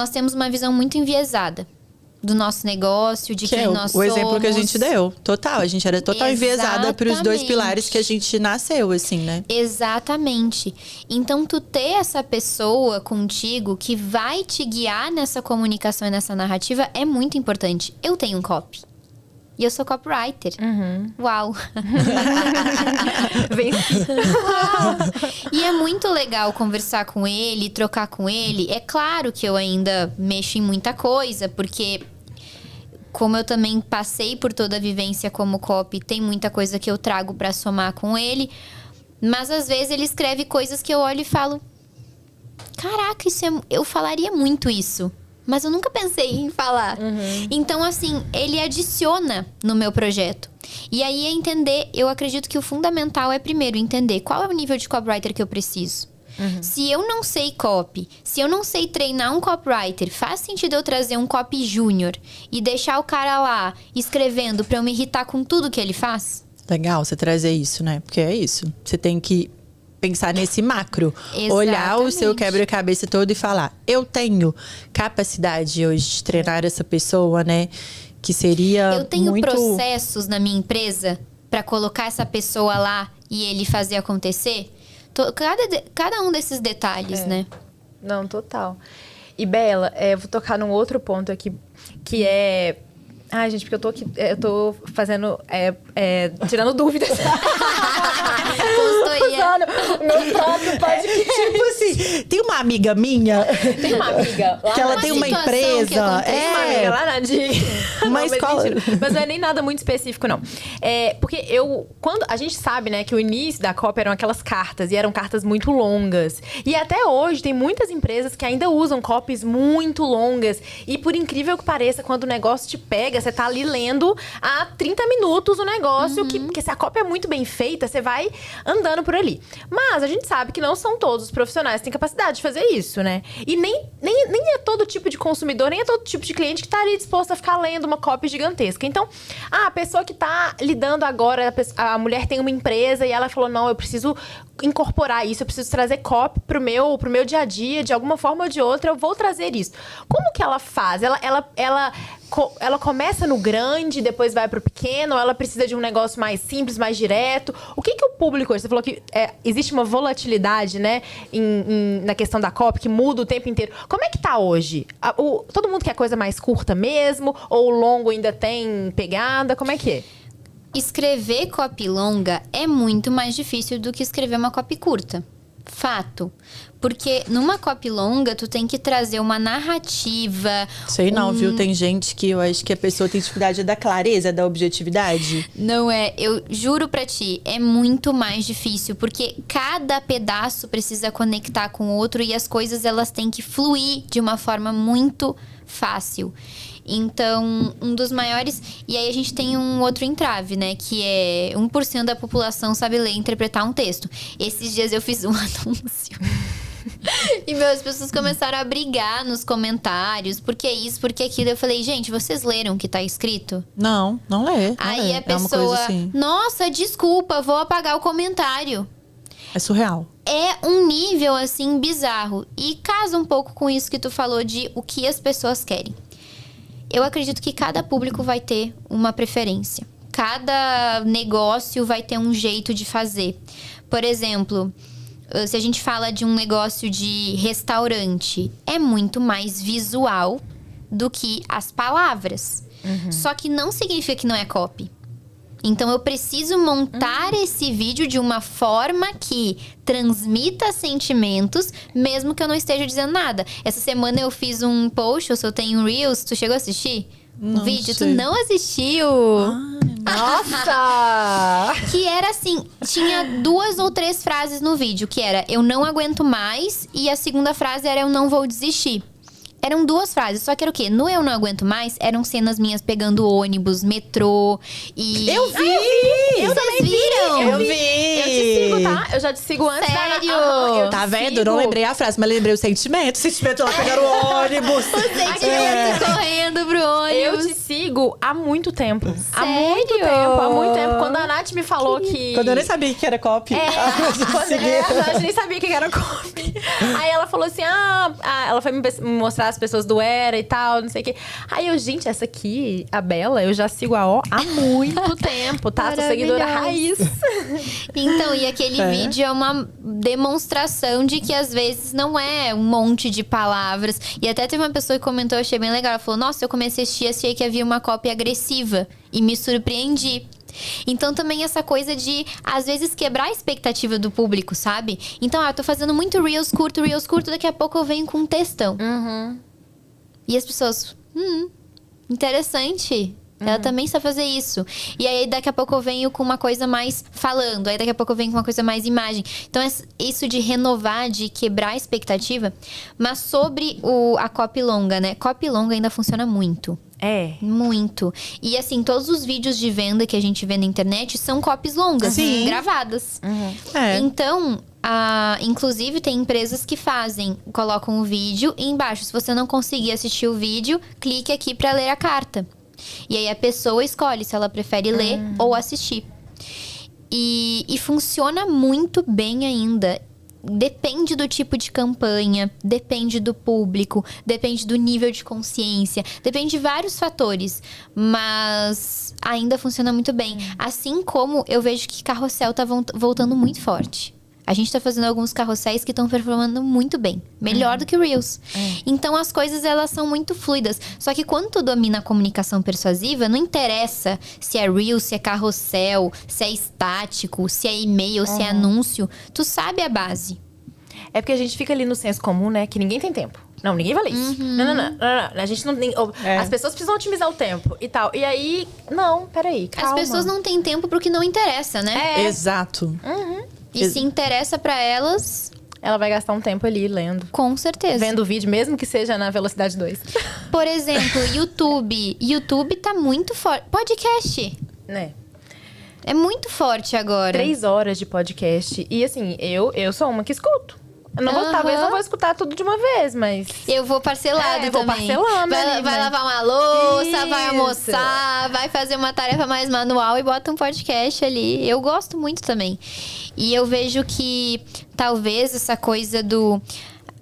temos uma visão muito enviesada do nosso negócio, de quem nós somos. O exemplo que a gente deu. Total. A gente era total enviesada para os 2 pilares que a gente nasceu, assim, né? Exatamente. Então, tu ter essa pessoa contigo que vai te guiar nessa comunicação e nessa narrativa é muito importante. Eu tenho um copy. E eu sou copywriter. Uau! Venci. E é muito legal conversar com ele, trocar com ele. É claro que eu ainda mexo em muita coisa, porque como eu também passei por toda a vivência como copy, tem muita coisa que eu trago pra somar com ele. Mas às vezes ele escreve coisas que eu olho e falo: caraca, eu falaria muito isso. Mas eu nunca pensei em falar. Então, assim, ele adiciona no meu projeto. E aí é entender, eu acredito que o fundamental é primeiro entender qual é o nível de copywriter que eu preciso. Se eu não sei copy, se eu não sei treinar um copywriter, faz sentido eu trazer um copy júnior e deixar o cara lá escrevendo pra eu me irritar com tudo que ele faz? Legal você trazer isso, né? Porque é isso. Você tem que pensar nesse macro. Exatamente. Olhar o seu quebra-cabeça todo e falar: eu tenho capacidade hoje de treinar essa pessoa, né? Que seria eu tenho muito... processos na minha empresa para colocar essa pessoa lá e ele fazer acontecer. Cada um desses detalhes, né? Não, total. E Bela, eu vou tocar num outro ponto aqui, que é... Ai, gente, porque eu tô aqui, eu tô fazendo, tirando dúvidas. Consultoria. Meu próprio podcast. Tipo assim, tem uma amiga minha... Tem uma amiga lá que ela na tem uma situação que empresa. acontece. Tem uma amiga lá na Uma escola. Mas não é nem nada muito específico, não. Porque quando a gente sabe, né, que o início da copy eram aquelas cartas, e eram cartas muito longas. E até hoje tem muitas empresas que ainda usam copies muito longas. E por incrível que pareça, quando o negócio te pega, você tá ali lendo há 30 minutos o negócio, porque se a cópia é muito bem feita, você vai andando por ali. Mas a gente sabe que não são todos os profissionais que têm capacidade de fazer isso, né? E nem é todo tipo de consumidor, nem é todo tipo de cliente que tá ali disposto a ficar lendo uma cópia gigantesca. Então, a pessoa que tá lidando agora, a mulher tem uma empresa e ela falou: não, eu preciso incorporar isso, eu preciso trazer copy pro meu dia a dia, de alguma forma ou de outra, eu vou trazer isso. Como que ela faz? Ela começa no grande, depois vai pro pequeno, ou ela precisa de um negócio mais simples, mais direto? O que o público hoje... Você falou que existe uma volatilidade, né, na questão da copy, que muda o tempo inteiro. Como é que tá hoje? Todo mundo quer coisa mais curta mesmo? Ou o longo ainda tem pegada? Como é que é? Escrever copy longa é muito mais difícil do que escrever uma copy curta. Fato. Porque numa copy longa, tu tem que trazer uma narrativa. Sei não, viu? Tem gente que eu acho que a pessoa tem dificuldade da clareza, da objetividade. Não é. Eu juro pra ti, é muito mais difícil. Porque cada pedaço precisa conectar com o outro. E as coisas, elas têm que fluir de uma forma muito fácil. Então, um dos maiores... E aí a gente tem um outro entrave, né? Que é 1% da população sabe ler e interpretar um texto. Esses dias eu fiz um anúncio E as pessoas começaram a brigar nos comentários. Por que isso, por que aquilo? Eu falei, gente, vocês leram o que tá escrito? Não lê. Aí a É uma coisa pessoa, assim. nossa, desculpa, vou apagar o comentário. É surreal. É um nível, assim, bizarro. E casa um pouco com isso que tu falou de o que as pessoas querem. Eu acredito que cada público vai ter uma preferência. Cada negócio vai ter um jeito de fazer. Por exemplo, se a gente fala de um negócio de restaurante, é muito mais visual do que as palavras. Só que não significa que não é copy. Então, eu preciso montar esse vídeo de uma forma que transmita sentimentos, mesmo que eu não esteja dizendo nada. Essa semana eu fiz um post, eu soltei um Reels. Tu chegou a assistir? Não Um vídeo? sei. Tu não assistiu? Nossa! Que era assim, tinha 2 ou 3 frases no vídeo, que era eu não aguento mais, e a segunda frase era eu não vou desistir. Eram 2 frases, só que era o quê? No eu não aguento mais, eram cenas minhas pegando ônibus, metrô e... Eu vi! Vocês viram? Eu vi! Eu te sigo, tá? Eu já te sigo antes Sério? eu Tá te vendo? sigo. Não lembrei a frase, mas lembrei o sentimento. O sentimento lá pegar o ônibus. Sentimento correndo pro Eu ônibus. te sigo há muito tempo. Há Sério? muito tempo, há muito tempo. Quando a Nath me falou que... Quando eu nem sabia que era copy. A Nath nem sabia quem era copy. Aí ela falou assim, ela foi me mostrar as pessoas do Era e tal, não sei o quê. Aí eu, gente, essa aqui, a Bela, eu já sigo há muito tempo, tá? Sou seguidora raiz. Então, e aquele vídeo é uma demonstração de que às vezes não é um monte de palavras. E até teve uma pessoa que comentou, eu achei bem legal. Ela falou, nossa, eu comecei a assistir, achei que havia uma cópia agressiva. E me surpreendi. Então, também essa coisa de, às vezes, quebrar a expectativa do público, sabe? Então, eu tô fazendo muito Reels curto, daqui a pouco eu venho com um textão. E as pessoas, interessante. Ela também sabe fazer isso. E aí, daqui a pouco eu venho com uma coisa mais falando. Aí, daqui a pouco eu venho com uma coisa mais imagem. Então, isso de renovar, de quebrar a expectativa. Mas sobre a copy longa, né? Copy longa ainda funciona muito. É. Muito. E assim, todos os vídeos de venda que a gente vê na internet são copies longas, Sim. gravadas. É. Então, inclusive tem empresas que colocam o vídeo e embaixo, se você não conseguir assistir o vídeo, clique aqui pra ler a carta. E aí a pessoa escolhe se ela prefere ler ou assistir. E funciona muito bem ainda. Depende do tipo de campanha, depende do público, depende do nível de consciência, depende de vários fatores, mas ainda funciona muito bem. Assim como eu vejo que carrossel tá voltando muito forte. A gente tá fazendo alguns carrosséis que estão performando muito bem. Melhor do que o Reels. Então, as coisas, elas são muito fluidas. Só que quando tu domina a comunicação persuasiva, não interessa se é Reels, se é carrossel, se é estático, se é e-mail, se é anúncio. Tu sabe a base. É porque a gente fica ali no senso comum, né? Que ninguém tem tempo. Não, ninguém vai ler isso. Não. A gente não tem... As pessoas precisam otimizar o tempo e tal. E aí... Não, peraí, calma. As pessoas não têm tempo pro que não interessa, né? Exato. E se interessa pra elas, Ela vai gastar um tempo ali lendo. com certeza. Vendo o vídeo, mesmo que seja na velocidade 2. Por exemplo, YouTube. YouTube tá muito forte. Podcast. Né? É muito forte agora. 3 horas de podcast. E assim, eu sou uma que escuto. Eu não vou, talvez não vou escutar tudo de uma vez, mas... Eu vou parcelado vou também. parcelando vai, ali, vai mas- lavar uma louça, vai Isso. almoçar, vai fazer uma tarefa mais manual e bota um podcast ali. Eu gosto muito também. E eu vejo que talvez essa coisa do...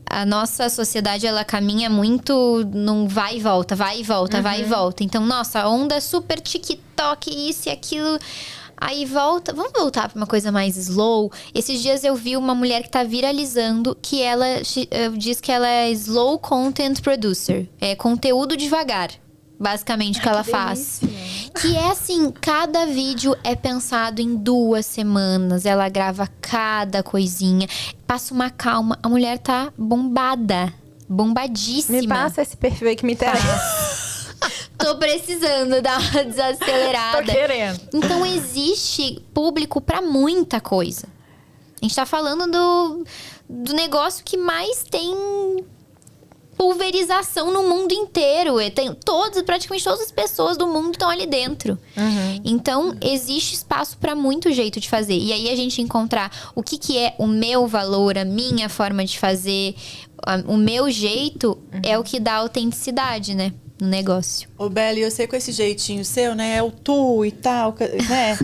A nossa sociedade, ela caminha muito num vai e volta, vai e volta, vai e volta. Então, nossa, a onda é super TikTok, isso e aquilo... Aí volta, vamos voltar pra uma coisa mais slow. Esses dias eu vi uma mulher que tá viralizando que ela diz que ela é slow content producer. É conteúdo devagar, basicamente, que ela faz. Que é assim, cada vídeo é pensado em 2 semanas. Ela grava cada coisinha, passa uma calma. A mulher tá bombada, bombadíssima. Me passa esse perfil aí que me interessa. Tô precisando dar uma desacelerada. Tô querendo. Então, existe público pra muita coisa. A gente tá falando do negócio que mais tem pulverização no mundo inteiro. Praticamente todas as pessoas do mundo estão ali dentro. Então, existe espaço para muito jeito de fazer. E aí, a gente encontrar o que é o meu valor, a minha forma de fazer, o meu jeito, é o que dá autenticidade, né? No negócio. Ô, Beli, eu sei com esse jeitinho seu, né? É o tu e tal, né?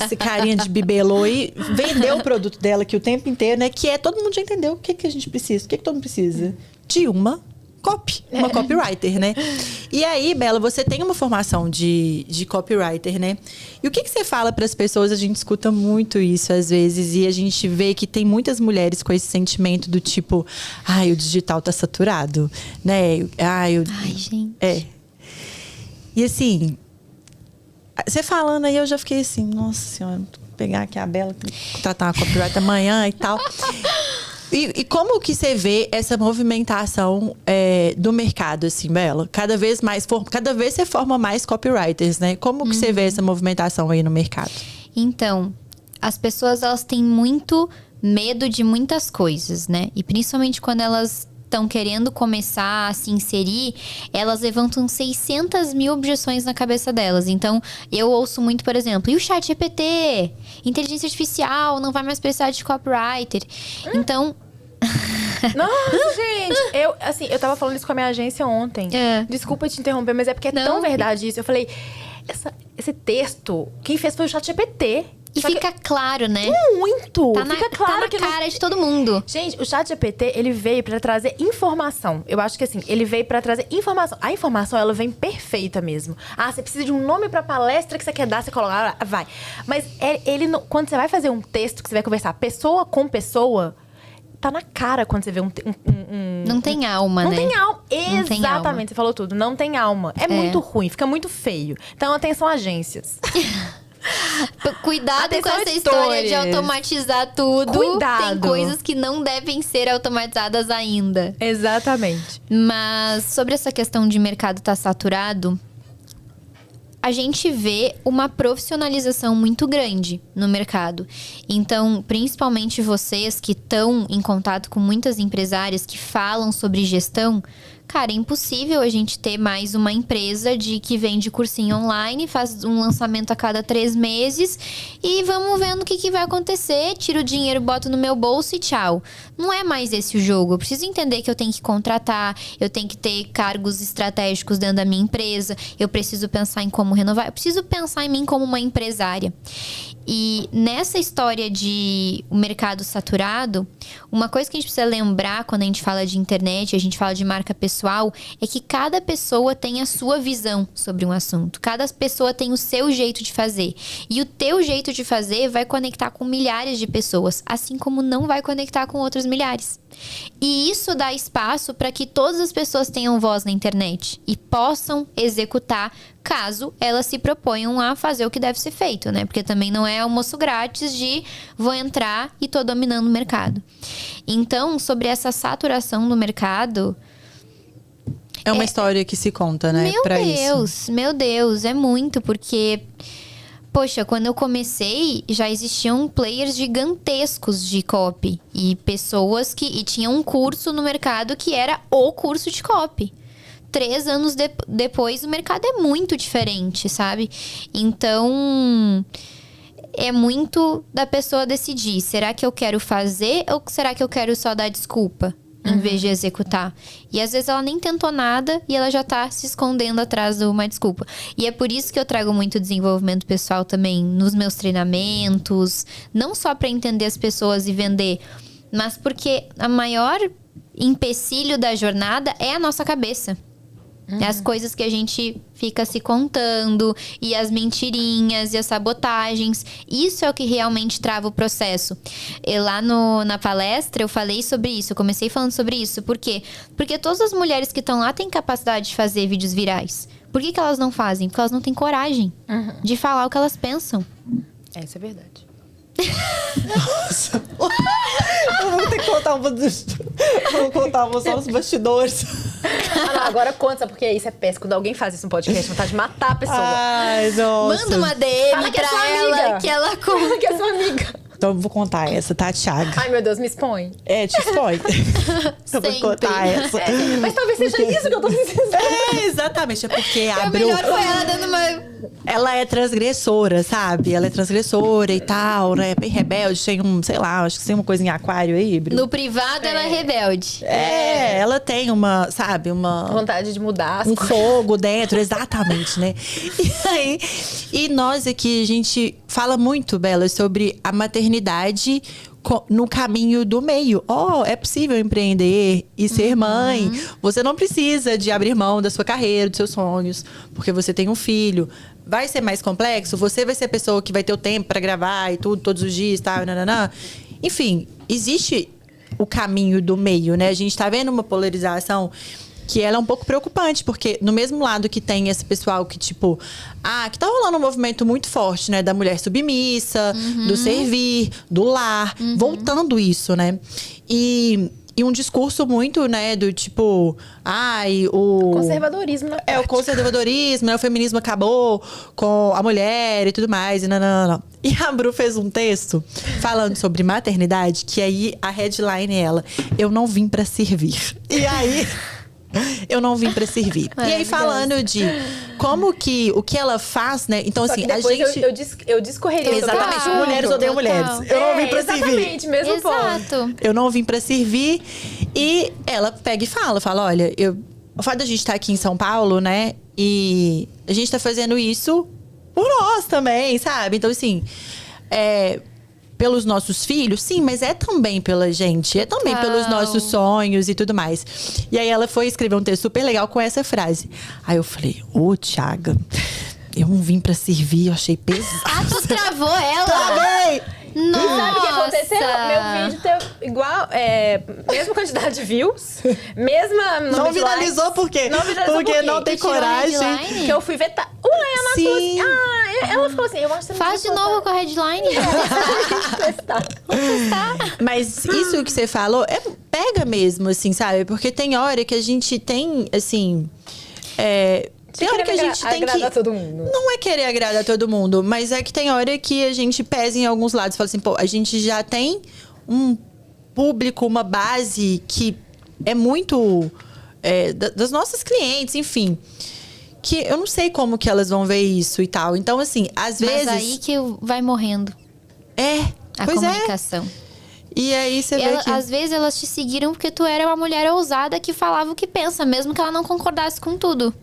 Esse carinha de bibelô aí. Vendeu o produto dela aqui o tempo inteiro, né? Que é, todo mundo já entendeu o que a gente precisa. O que todo mundo precisa? De uma copywriter, né? E aí, Bela, você tem uma formação de copywriter, né? E o que você fala para as pessoas? A gente escuta muito isso às vezes e a gente vê que tem muitas mulheres com esse sentimento do tipo, o digital tá saturado, né? Ai, gente. E assim, você falando aí, eu já fiquei assim, nossa senhora, vou pegar aqui a Bela, contratar uma copywriter amanhã e tal. E como que você vê essa movimentação do mercado, assim, Bela? Cada vez você forma mais copywriters, né? Como que você vê essa movimentação aí no mercado? Então, as pessoas, elas têm muito medo de muitas coisas, né? E principalmente quando elas estão querendo começar a se inserir, elas levantam 600 mil objeções na cabeça delas. Então, eu ouço muito, por exemplo, e o ChatGPT? Inteligência artificial, não vai mais precisar de copywriter. Então... Nossa, gente! Eu tava falando isso com a minha agência ontem. Desculpa te interromper, mas é porque é tão verdade isso. Eu falei, esse texto, quem fez foi o ChatGPT. E fica claro, né? Muito! Fica claro na cara de todo mundo. Gente, o ChatGPT, ele veio pra trazer informação. Eu acho que assim, ele veio pra trazer informação. A informação, ela vem perfeita mesmo. Você precisa de um nome pra palestra que você quer dar, você coloca, vai. Mas quando você vai fazer um texto, que você vai conversar pessoa com pessoa, tá na cara quando você vê Não tem alma, né? Não tem alma. Não tem alma. Exatamente, você falou tudo. Não tem alma. É muito ruim, fica muito feio. Então, atenção, agências. Cuidado com essa história de automatizar tudo. Cuidado. Tem coisas que não devem ser automatizadas ainda. Exatamente. Mas sobre essa questão de mercado estar saturado, a gente vê uma profissionalização muito grande no mercado. Então, principalmente vocês que estão em contato com muitas empresárias que falam sobre gestão, cara, é impossível a gente ter mais uma empresa que vende cursinho online, faz um lançamento a cada 3 meses e vamos vendo o que vai acontecer, tiro o dinheiro, boto no meu bolso e tchau. Não é mais esse o jogo. Eu preciso entender que eu tenho que contratar, eu tenho que ter cargos estratégicos dentro da minha empresa, eu preciso pensar em como renovar, eu preciso pensar em mim como uma empresária. E nessa história de o mercado saturado, uma coisa que a gente precisa lembrar quando a gente fala de internet, a gente fala de marca pessoal, é que cada pessoa tem a sua visão sobre um assunto. Cada pessoa tem o seu jeito de fazer. E o teu jeito de fazer vai conectar com milhares de pessoas, assim como não vai conectar com outros milhares. E isso dá espaço para que todas as pessoas tenham voz na internet e possam executar caso elas se proponham a fazer o que deve ser feito, né? Porque também não é almoço grátis de vou entrar e tô dominando o mercado. Então, sobre essa saturação do mercado... É uma história que se conta, né? Meu Deus, é muito, porque... Poxa, quando eu comecei, já existiam players gigantescos de copy. E pessoas e tinham um curso no mercado que era o curso de copy. 3 anos depois, o mercado é muito diferente, sabe? Então, é muito da pessoa decidir. Será que eu quero fazer ou será que eu quero só dar desculpa? Em vez de executar. E às vezes ela nem tentou nada e ela já tá se escondendo atrás de uma desculpa. E é por isso que eu trago muito desenvolvimento pessoal também nos meus treinamentos. Não só para entender as pessoas e vender, mas porque a maior empecilho da jornada é a nossa cabeça. As coisas que a gente fica se contando, e as mentirinhas, e as sabotagens. Isso é o que realmente trava o processo. E lá na palestra eu falei sobre isso, eu comecei falando sobre isso. Por quê? Porque todas as mulheres que estão lá têm capacidade de fazer vídeos virais. Por que elas não fazem? Porque elas não têm coragem de falar o que elas pensam. Isso é verdade. Nossa. Eu vou ter que contar só os bastidores. Não, agora conta, porque isso é péssimo. Quando alguém faz isso no podcast, vontade de matar a pessoa. Ai, nossa. Manda uma DM pra ela, que ela conta. Que é sua amiga. Então eu vou contar essa, tá, Thiaga? Ai, meu Deus, me expõe. Te expõe. Eu vou Sempre. contar essa. Mas talvez seja isso que eu tô precisando. Exatamente. É porque O abriu. melhor foi ela dando uma... Ela é transgressora, sabe? Ela é transgressora e tal, né? Bem rebelde. Tem sei lá, acho que tem uma coisa em aquário aí, Bri. No privado, ela é rebelde. Ela tem uma, sabe, Vontade de mudar as um coisas. fogo dentro, exatamente, né? E aí, nós aqui, a gente fala muito, Bela, sobre a maternidade no caminho do meio. É possível empreender e ser mãe. Você não precisa de abrir mão da sua carreira, dos seus sonhos, porque você tem um filho. Vai ser mais complexo? Você vai ser a pessoa que vai ter o tempo para gravar e tudo, todos os dias, tal, nananã. Enfim, existe o caminho do meio, né? A gente tá vendo uma polarização que ela é um pouco preocupante, porque no mesmo lado que tem esse pessoal que, tipo, que tá rolando um movimento muito forte, né? Da mulher submissa, do servir, do lar, voltando isso, né? E um discurso muito, né, do tipo, o Conservadorismo, né? o conservadorismo, né? O feminismo acabou com a mulher e tudo mais. Não. E a Bru fez um texto falando sobre maternidade, que aí a headline é ela: eu não vim pra servir. E aí... eu não vim pra servir. E aí, falando de como que... o que ela faz, né? Então, Só assim, que a depois gente... eu discorreria. Exatamente. Total, Mulheres odeiam mulheres. total. Eu não vim pra servir. Exatamente, mesmo ponto. Exato. Eu não vim pra servir. E ela pega e fala, olha, o fato da gente estar aqui em São Paulo, né? E a gente tá fazendo isso por nós também, sabe? Então, assim, pelos nossos filhos, sim, mas é também pela gente. É também pelos nossos sonhos e tudo mais. E aí ela foi escrever um texto super legal com essa frase. Aí eu falei, Thiaga, eu não vim pra servir, eu achei pesado. Tu travou ela. Travei! Nossa. Sabe o que aconteceu? Meu vídeo teve igual, mesma quantidade de views, mesma número Não de viralizou likes. por quê? Não viralizou Porque por quê? não tem Tu tirou a coragem. headline? Que eu fui vetar. Ué, a Ana falou assim, Sim. ela falou assim, eu acho que você não Faz de devia novo com a headline. postar. Mas isso que você falou, pega mesmo, assim, sabe? Porque tem hora que a gente tem, assim... tem hora que a gente tem que... agradar todo mundo. Não é querer agradar todo mundo, mas é que tem hora que a gente pesa em alguns lados. Fala assim, pô, a gente já tem um público, uma base que é muito... das nossas clientes, enfim. Que eu não sei como que elas vão ver isso e tal. Então, assim, às vezes... Mas aí que vai morrendo a pois comunicação. E aí você vê que... Às vezes elas te seguiram porque tu era uma mulher ousada que falava o que pensa, mesmo que ela não concordasse com tudo.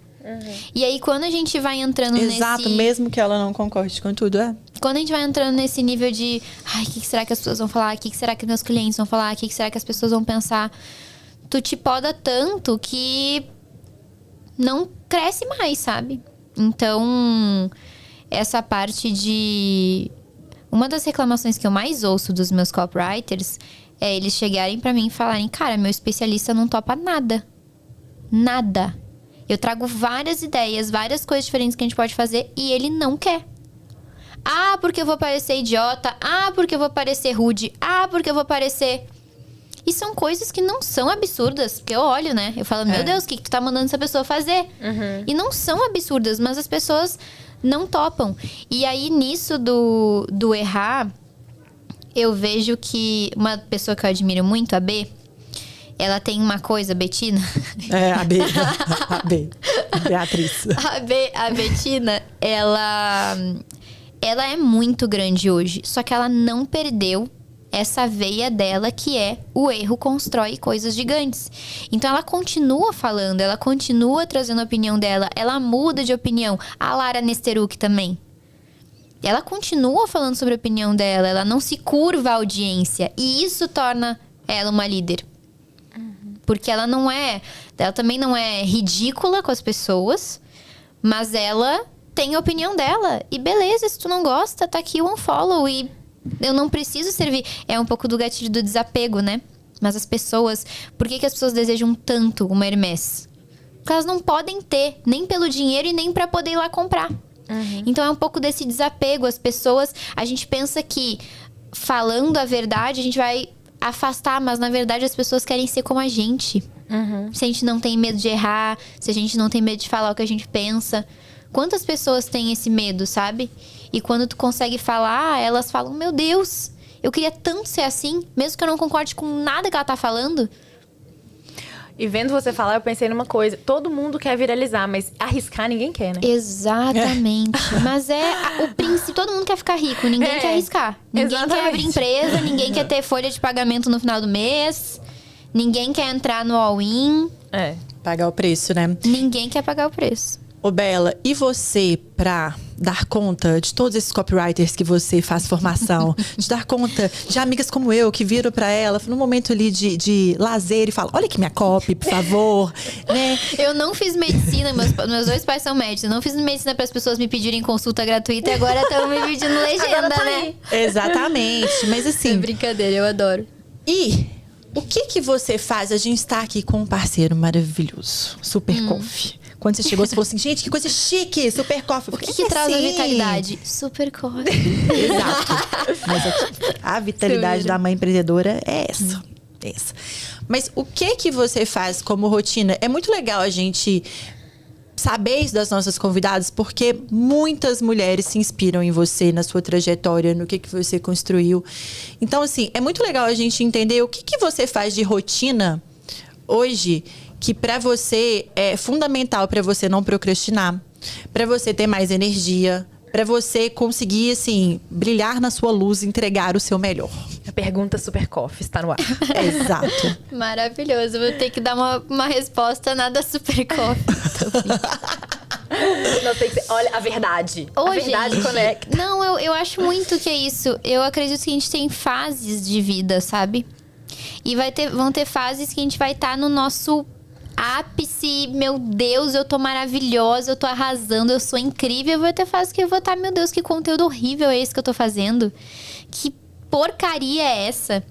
E aí, quando a gente vai entrando Exato, mesmo que ela não concorde com tudo, Quando a gente vai entrando nesse nível de... Ai, o que será que as pessoas vão falar? O que será que meus clientes vão falar? O que será que as pessoas vão pensar? Tu te poda tanto que não cresce mais, sabe? Então, essa parte de... Uma das reclamações que eu mais ouço dos meus copywriters é eles chegarem pra mim e falarem: cara, meu especialista não topa nada. Nada. Eu trago várias ideias, várias coisas diferentes que a gente pode fazer e ele não quer. Porque eu vou parecer idiota. Porque eu vou parecer rude. Porque eu vou parecer... E são coisas que não são absurdas. Porque eu olho, né? Eu falo, meu Deus, o que tu tá mandando essa pessoa fazer? E não são absurdas, mas as pessoas não topam. E aí, nisso do errar, eu vejo que uma pessoa que eu admiro muito, a B, ela tem uma coisa, Betina. A B. A B. Beatriz. A Betina, ela é muito grande hoje. Só que ela não perdeu essa veia dela, que é o erro constrói coisas gigantes. Então ela continua falando, ela continua trazendo a opinião dela, ela muda de opinião. A Lara Nesteruk também. Ela continua falando sobre a opinião dela, ela não se curva à audiência. E isso torna ela uma líder. Porque ela também não é ridícula com as pessoas, mas ela tem a opinião dela. E beleza, se tu não gosta, tá aqui o unfollow e eu não preciso servir. É um pouco do gatilho do desapego, né? Mas as pessoas... Por que as pessoas desejam tanto uma Hermès? Porque elas não podem ter, nem pelo dinheiro e nem pra poder ir lá comprar. Então é um pouco desse desapego. As pessoas... A gente pensa que falando a verdade, a gente vai afastar. Mas na verdade as pessoas querem ser como a gente. Se a gente não tem medo de errar, se a gente não tem medo de falar o que a gente pensa. Quantas pessoas têm esse medo, sabe? E quando tu consegue falar, elas falam, meu Deus, Eu queria tanto ser assim, mesmo que eu não concorde com nada que ela tá falando. E vendo você falar, eu pensei numa coisa. Todo mundo quer viralizar, mas arriscar ninguém quer, né? Exatamente. Mas o princípio, todo mundo quer ficar rico, ninguém quer arriscar. Ninguém quer abrir empresa, ninguém quer ter folha de pagamento no final do mês. Ninguém quer entrar no all-in. Pagar o preço, né? Ninguém quer pagar o preço. Ô, Bela, e você, pra dar conta de todos esses copywriters que você faz formação, de dar conta de amigas como eu, que viram pra ela num momento ali de lazer e falam, olha aqui minha copy, por favor, né? Eu não fiz medicina, meus 2 pais são médicos. Eu não fiz medicina para as pessoas me pedirem consulta gratuita e agora estão me pedindo legenda, né? Exatamente, mas assim... É brincadeira, eu adoro. E o que você faz? A gente está aqui com um parceiro maravilhoso, Super Coffee. Quando você chegou, você falou assim, gente, que coisa chique, Super Coffee. O que traz a vitalidade? Super Coffee. Exato. Mas a vitalidade da mãe empreendedora é essa. Mas o que você faz como rotina? É muito legal a gente saber isso das nossas convidadas, porque muitas mulheres se inspiram em você, na sua trajetória, no que você construiu. Então, assim, é muito legal a gente entender o que você faz de rotina hoje, que pra você é fundamental pra você não procrastinar, pra você ter mais energia, pra você conseguir, assim, brilhar na sua luz e entregar o seu melhor. A pergunta Super Coffee está no ar. Exato. Maravilhoso. Vou ter que dar uma resposta nada Super Coffee. Não, tem que ser, olha, a verdade. Ô, a verdade gente, conecta. Não, eu acho muito que é isso. Eu acredito que a gente tem fases de vida, sabe? E vão ter fases que a gente vai estar no nosso ápice, meu Deus, eu tô maravilhosa, eu tô arrasando, eu sou incrível. Vai ter fases que eu vou estar, meu Deus, que conteúdo horrível é esse que eu tô fazendo? Que porcaria é essa?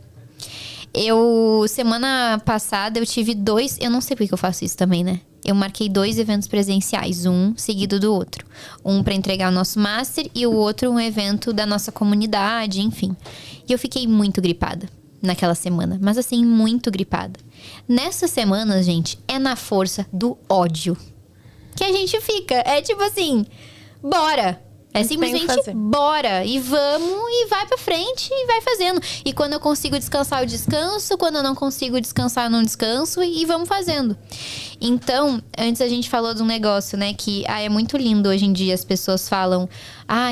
Semana passada, eu tive 2... Eu não sei por que eu faço isso também, né? Eu marquei 2 eventos presenciais, um seguido do outro. Um pra entregar o nosso master e o outro um evento da nossa comunidade, enfim. E eu fiquei muito gripada naquela semana, mas assim, muito gripada. Nessa semana, gente, é na força do ódio que a gente fica. É tipo assim, bora! É simplesmente bora! E vamos, e vai pra frente, e vai fazendo. E quando eu consigo descansar, eu descanso. Quando eu não consigo descansar, eu não descanso. E vamos fazendo. Então, antes a gente falou de um negócio, né? Que é muito lindo hoje em dia. As pessoas falam,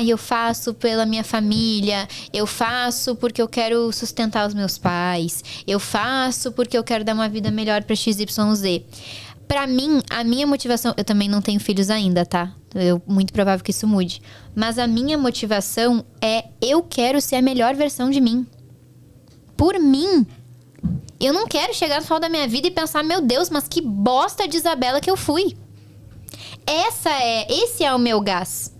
eu faço pela minha família. Eu faço porque eu quero sustentar os meus pais. Eu faço porque eu quero dar uma vida melhor pra XYZ. Pra mim, a minha motivação... Eu também não tenho filhos ainda, tá? Muito provável que isso mude. Mas a minha motivação é... Eu quero ser a melhor versão de mim. Por mim. Eu não quero chegar no final da minha vida e pensar... Meu Deus, mas que bosta de Isabela que eu fui. Esse é o meu gás.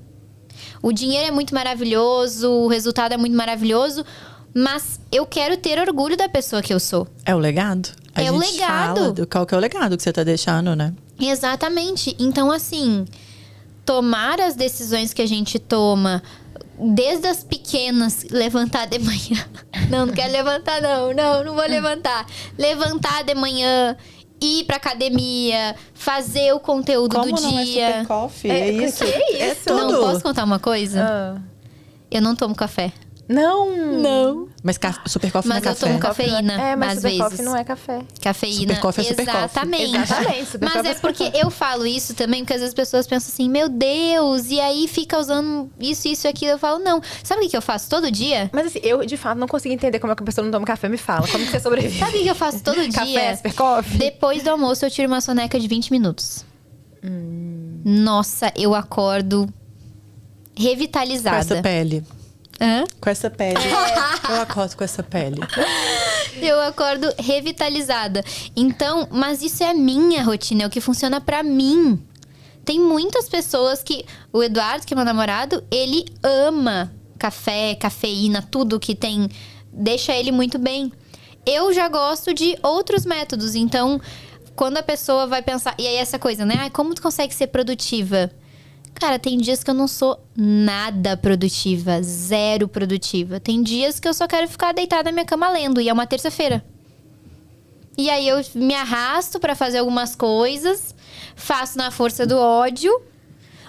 O dinheiro é muito maravilhoso. O resultado é muito maravilhoso. Mas eu quero ter orgulho da pessoa que eu sou. É o legado? É o legado. Qual que é o legado que você tá deixando, né? Exatamente. Então, assim, tomar as decisões que a gente toma, desde as pequenas, levantar de manhã. Não quero levantar, não vou levantar. Levantar de manhã, ir pra academia, fazer o conteúdo do dia. Como não é Super Coffee? É isso. Que é isso? Tudo. Não, posso contar uma coisa? Eu não tomo café. Não. Mas Super Coffee não é Mas eu café. tomo cafeína, mas às Super vezes. Coffee não é café. Cafeína. Super Coffee é Super Coffee. Exatamente. Super Mas Coffee é Super porque eu falo isso também, porque às vezes as pessoas pensam assim, meu Deus, e aí fica usando isso e aquilo. Eu falo, não. Sabe o que eu faço todo dia? Mas assim, eu de fato não consigo entender como é que a pessoa não toma café. Me fala, como que você sobrevive? Sabe o que eu faço todo dia? Café, Super Coffee? Depois do almoço eu tiro uma soneca de 20 minutos. Nossa, eu acordo revitalizada. Com essa pele. Hã? Com essa pele. Eu acordo com essa pele. Eu acordo revitalizada. Então, mas isso é a minha rotina, é o que funciona pra mim. Tem muitas pessoas que... O Eduardo, que é meu namorado, ele ama café, cafeína, tudo que tem... Deixa ele muito bem. Eu já gosto de outros métodos. Então, quando a pessoa vai pensar... E aí essa coisa, né? Como tu consegue ser produtiva? Cara, tem dias que eu não sou nada produtiva, zero produtiva. Tem dias que eu só quero ficar deitada na minha cama lendo, e é uma terça-feira. E aí eu me arrasto pra fazer algumas coisas, faço na força do ódio,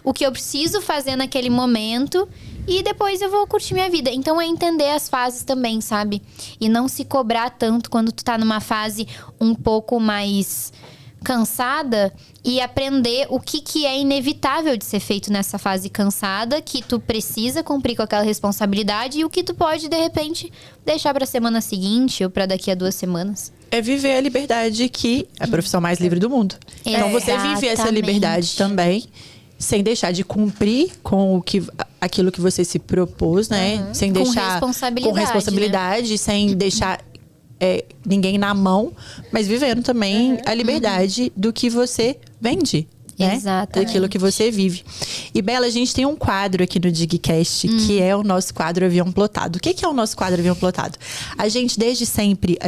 o que eu preciso fazer naquele momento, e depois eu vou curtir minha vida. Então é entender as fases também, sabe? E não se cobrar tanto quando tu tá numa fase um pouco mais cansada e aprender o que é inevitável de ser feito nessa fase cansada, que tu precisa cumprir com aquela responsabilidade e o que tu pode, de repente, deixar pra semana seguinte ou pra daqui a 2 semanas. É viver a liberdade que é a profissão mais livre do mundo. Então você vive essa liberdade também, sem deixar de cumprir com aquilo que você se propôs, né? Sem deixar com responsabilidade, né? Sem deixar ninguém na mão, mas vivendo também a liberdade do que você vende. Né? Exatamente. Daquilo que você vive. E Bela, a gente tem um quadro aqui no Digcast, que é o nosso quadro Avião Plotado. O que é o nosso quadro Avião Plotado? A gente, desde sempre,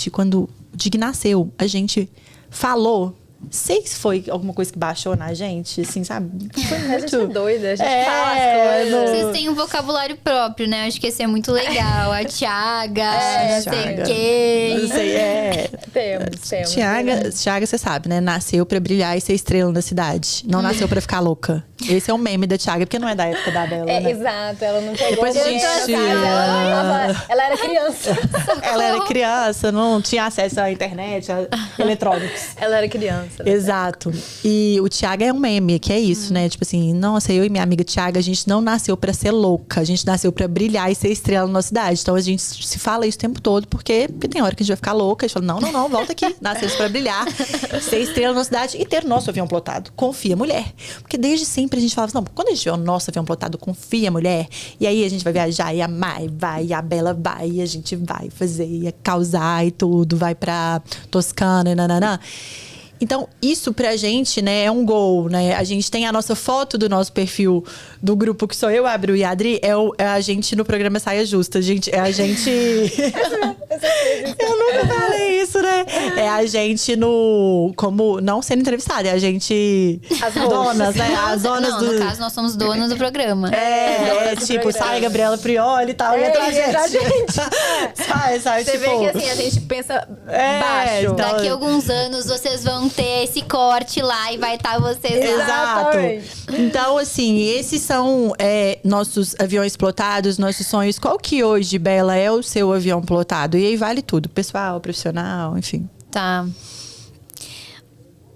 quando o Dig nasceu, a gente falou. Sei se foi alguma coisa que baixou na gente, assim, sabe? Foi muito... A gente é doida, a gente fala as coisas. Vocês têm um vocabulário próprio, né? Acho que esse é muito legal. A Thiaga, não sei quem. Não sei, Temos. Thiaga, você sabe, né? Nasceu pra brilhar e ser estrela na cidade. Não nasceu pra ficar louca. Esse é o meme da Thiaga, porque não é da época da Bela, né? Exato, ela não pegou. Depois a gente ela era criança. Ela era criança, não tinha acesso à internet, a eletrônicos. Ela era criança. Exato. E o Thiaga é um meme, que é isso, né? Tipo assim, nossa, eu e minha amiga Thiaga, a gente não nasceu pra ser louca. A gente nasceu pra brilhar e ser estrela na nossa cidade. Então a gente se fala isso o tempo todo, porque tem hora que a gente vai ficar louca. A gente fala, não, volta aqui. Nascemos pra brilhar, ser estrela na nossa cidade e ter o nosso avião plotado. Confia, mulher. Porque desde sempre a gente falava assim, não, quando a gente tiver o nosso avião plotado, confia, mulher. E aí a gente vai viajar, e a Mai vai, e a Bela vai, e a gente vai fazer, e causar e tudo. Vai pra Toscana e nananã. Então, isso pra gente, né, é um gol, né? A gente tem a nossa foto do nosso perfil do grupo, que sou eu, a Bru e a Adri, é a gente no programa Saia Justa. Gente, é a gente... Eu nunca falei isso, né? É a gente como não sendo entrevistada, é a gente... As donas, né? As donas no caso, nós somos donas do programa. Tipo, sai Gabriela Prioli e tal, e entra a gente. Sai, Você tipo... vê que assim, a gente pensa baixo. Então... Daqui a alguns anos, vocês vão ter esse corte lá e vai estar vocês lá. Exato. Então, assim, esses são nossos aviões plotados, nossos sonhos. Qual que hoje, Bela, é o seu avião plotado? E aí vale tudo, pessoal, profissional, enfim. Tá.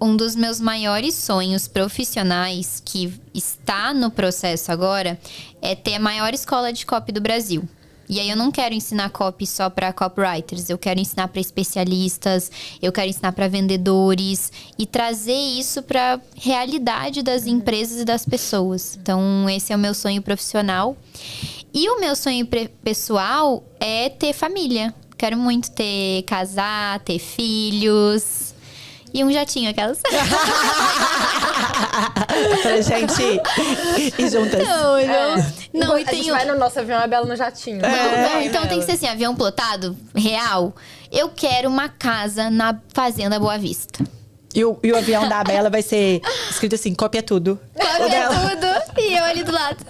Um dos meus maiores sonhos profissionais, que está no processo agora, é ter a maior escola de copy do Brasil. E aí eu não quero ensinar copy só para copywriters, eu quero ensinar para especialistas, eu quero ensinar para vendedores e trazer isso para realidade das empresas e das pessoas. Então esse é o meu sonho profissional. E o meu sonho pessoal é ter família. Quero muito casar, ter filhos e um jatinho, aquelas. Pra gente ir juntas. Não, a gente vai no nosso avião, a Bela no jatinho. Não, então tem que ser assim, avião plotado, real. Eu quero uma casa na Fazenda Boa Vista. E o avião da Bela vai ser escrito assim, copia tudo. Copia tudo e eu ali do lado.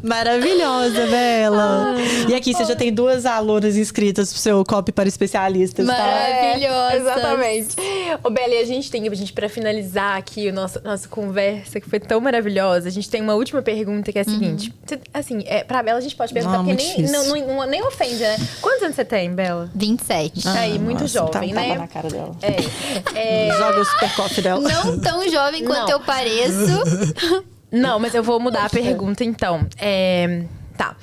Maravilhosa, Bela. E aqui você já tem 2 alunas inscritas pro seu copy para especialistas, tá? Maravilhosa. Exatamente. Ô, Bela, e a gente pra finalizar aqui nossa conversa, que foi tão maravilhosa, a gente tem uma última pergunta que é a seguinte. Assim, pra Bela a gente pode perguntar, porque nem ofende, né? Quantos anos você tem, Bela? 27. Aí, muito jovem, tá, né? Tava na cara dela. É. Joga o super coffee dela. Não tão jovem quanto eu pareço. Não, mas eu vou mudar a pergunta, então. Tá.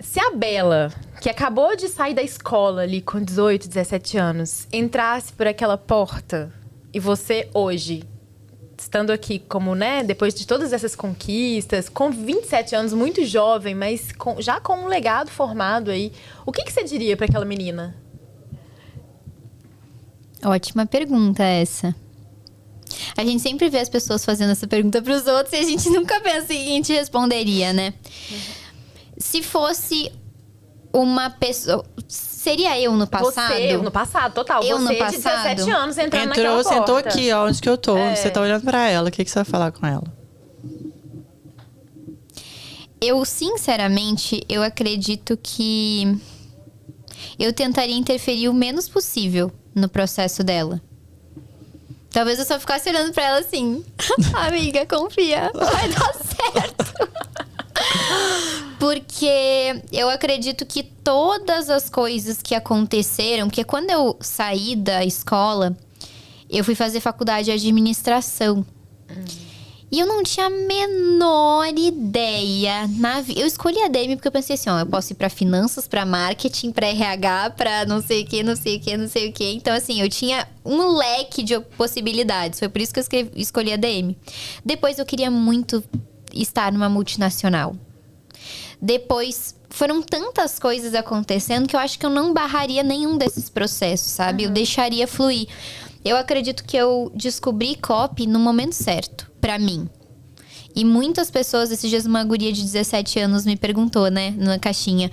Se a Bela, que acabou de sair da escola ali com 18, 17 anos, entrasse por aquela porta e você hoje, estando aqui como, né, depois de todas essas conquistas, com 27 anos, muito jovem, mas já com um legado formado aí, o que você diria para aquela menina? Ótima pergunta essa. A gente sempre vê as pessoas fazendo essa pergunta pros outros e a gente nunca pensa em quem a gente responderia, né? Se fosse uma pessoa... Seria eu no passado? Você, no passado, total. Eu você no passado. de 17 anos entrando naquela porta. Sentou aqui, ó, onde que eu tô. Você tá olhando pra ela, o que você vai falar com ela? Eu, sinceramente, eu acredito que... eu tentaria interferir o menos possível no processo dela. Talvez eu só ficasse olhando pra ela assim. Amiga, confia. Vai dar certo. certo. Porque eu acredito que todas as coisas que aconteceram... Porque quando eu saí da escola, eu fui fazer faculdade de administração. E eu não tinha a menor ideia. Eu escolhi a ADM porque eu pensei assim, ó, eu posso ir pra finanças, pra marketing, pra RH, pra não sei o que, não sei o que, não sei o que. Então, assim, eu tinha um leque de possibilidades. Foi por isso que eu escolhi a ADM. Depois, eu queria muito estar numa multinacional. Depois, foram tantas coisas acontecendo que eu acho que eu não barraria nenhum desses processos, sabe? Eu deixaria fluir. Eu acredito que eu descobri copy no momento certo, pra mim. E muitas pessoas, esses dias uma guria de 17 anos me perguntou, né, na caixinha,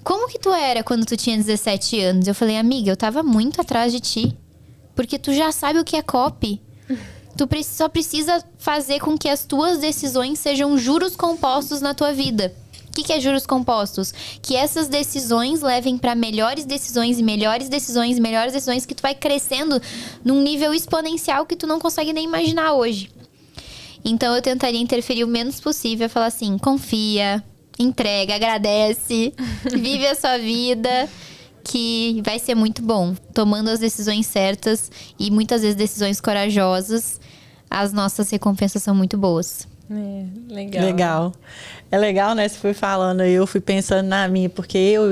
como que tu era quando tu tinha 17 anos? Eu falei, amiga, eu tava muito atrás de ti. Porque tu já sabe o que é copy. Tu só precisa fazer com que as tuas decisões sejam juros compostos na tua vida. O que é juros compostos? Que essas decisões levem para melhores decisões e melhores decisões e melhores decisões, que tu vai crescendo num nível exponencial que tu não consegue nem imaginar hoje. Então eu tentaria interferir o menos possível, falar assim, confia, entrega, agradece, vive a sua vida, que vai ser muito bom. Tomando as decisões certas e muitas vezes decisões corajosas, as nossas recompensas são muito boas. Legal. Legal. É legal, né? Você foi falando, eu fui pensando na minha, porque eu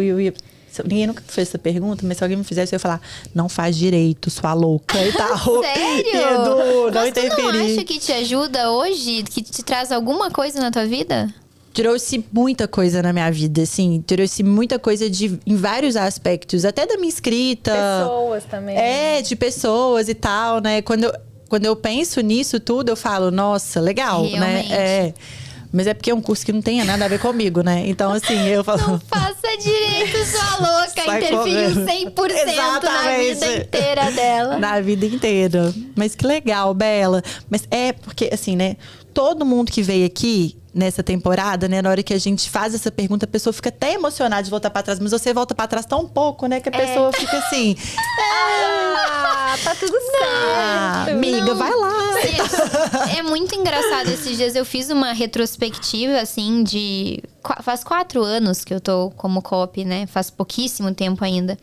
ninguém nunca fez essa pergunta, mas se alguém me fizesse, eu ia falar, não faz direito, sua louca e tal. Sério? Não Mas tu não interferir. acha que te ajuda hoje? Que te traz alguma coisa na tua vida? Trouxe muita coisa na minha vida, assim. Trouxe muita coisa em vários aspectos. Até da minha escrita. Pessoas também. De pessoas e tal, né? Quando eu penso nisso tudo, eu falo, nossa, legal, realmente. né? Mas é porque é um curso que não tem nada a ver comigo, né? Então, assim, eu falo... Não faça direito, sua louca. Sai Interferiu correndo. 100% na vida inteira dela. Na vida inteira. Mas que legal, Bela. Mas é porque, assim, né? Todo mundo que veio aqui nessa temporada, né? Na hora que a gente faz essa pergunta, a pessoa fica até emocionada de voltar pra trás. Mas você volta pra trás tão pouco, né? Que a pessoa fica assim... Tá tudo certo. Amiga, vai lá. É muito engraçado. Esses dias eu fiz uma retrospectiva, assim, de... Faz 4 anos que eu tô como copy, né? Faz pouquíssimo tempo ainda.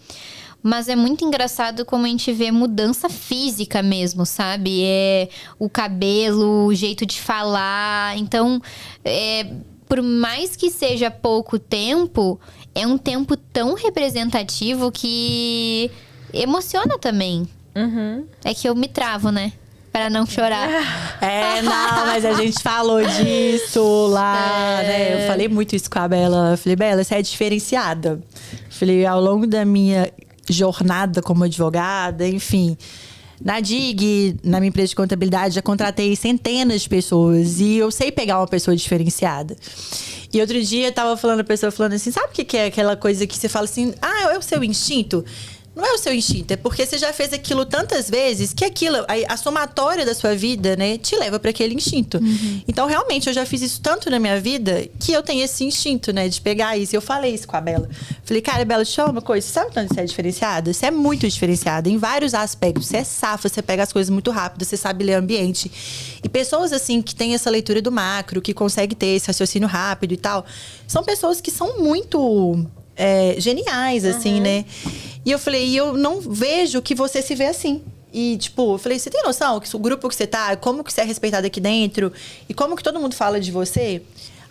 Mas é muito engraçado como a gente vê mudança física mesmo, sabe? O cabelo, o jeito de falar. Então, por mais que seja pouco tempo, é um tempo tão representativo que emociona também. Uhum. É que eu me travo, né? Pra não chorar. Não, mas a gente falou disso lá, né? Eu falei muito isso com a Bela. Eu falei, Bela, você é diferenciada. Eu falei, ao longo da minha jornada como advogada, enfim... Na DIG, na minha empresa de contabilidade, já contratei centenas de pessoas. E eu sei pegar uma pessoa diferenciada. E outro dia, eu tava falando, a pessoa falando assim... Sabe o que é aquela coisa que você fala assim... é o seu instinto? Não é o seu instinto, é porque você já fez aquilo tantas vezes que aquilo, a somatória da sua vida, né, te leva para aquele instinto. Uhum. Então, realmente, eu já fiz isso tanto na minha vida que eu tenho esse instinto, né, de pegar isso. E eu falei isso com a Bela. Falei, cara, Bela, deixa eu falar uma coisa. Você sabe tanto que você é diferenciada? Você é muito diferenciada em vários aspectos. Você é safa, você pega as coisas muito rápido, você sabe ler ambiente. E pessoas, assim, que têm essa leitura do macro, que conseguem ter esse raciocínio rápido e tal, são pessoas que são muito... geniais, assim, né? E eu falei, eu não vejo que você se vê assim. E, tipo, eu falei, você tem noção que o grupo que você tá, como que você é respeitada aqui dentro? E como que todo mundo fala de você?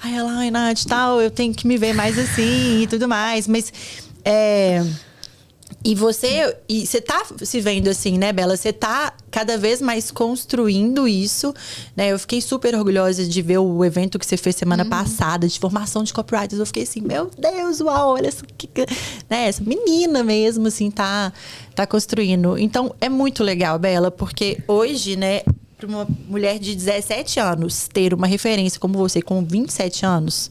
Aí ela, ai, Nath, tal, eu tenho que me ver mais assim e tudo mais. Mas, E você tá se vendo assim, né, Bela? Você tá cada vez mais construindo isso, né? Eu fiquei super orgulhosa de ver o evento que você fez semana passada, de formação de copywriters. Eu fiquei assim, meu Deus, uau, olha essa, né? Essa menina mesmo, assim, tá construindo. Então, é muito legal, Bela, porque hoje, né, para uma mulher de 17 anos ter uma referência como você, com 27 anos,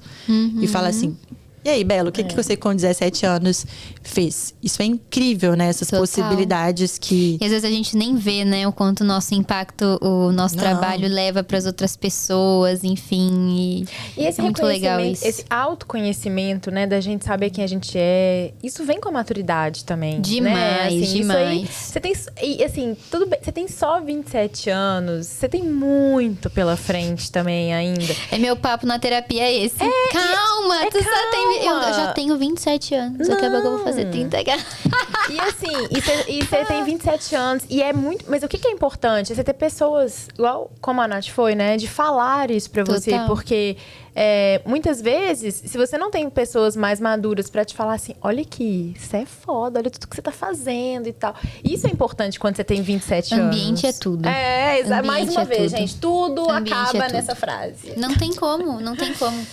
e falar assim... E E aí, Bela, o que você com 17 anos fez? Isso é incrível, né? Essas Total. possibilidades que... E às vezes a gente nem vê, né, o quanto o nosso impacto, o nosso trabalho leva para as outras pessoas, enfim. E esse é muito legal isso. Esse autoconhecimento, né, da gente saber quem a gente é, isso vem com a maturidade também. Demais, né? Assim, demais. Isso aí, você tem, e assim, tudo bem, você tem só 27 anos, você tem muito pela frente também ainda. É meu papo na terapia é esse. Calma, tu só tem... Eu já tenho 27 anos, daqui a pouco eu vou fazer 30. E assim, você tem 27 anos e é muito... Mas o que é importante? É você ter pessoas, igual como a Nath foi, né? De falar isso pra você, Total. porque muitas vezes, se você não tem pessoas mais maduras pra te falar assim, olha aqui, isso é foda, olha tudo que você tá fazendo e tal. Isso é importante quando você tem 27 anos. Ambiente é tudo. Mais uma vez, tudo. gente, tudo Ambiente acaba é tudo. nessa frase. Não tem como, não tem como.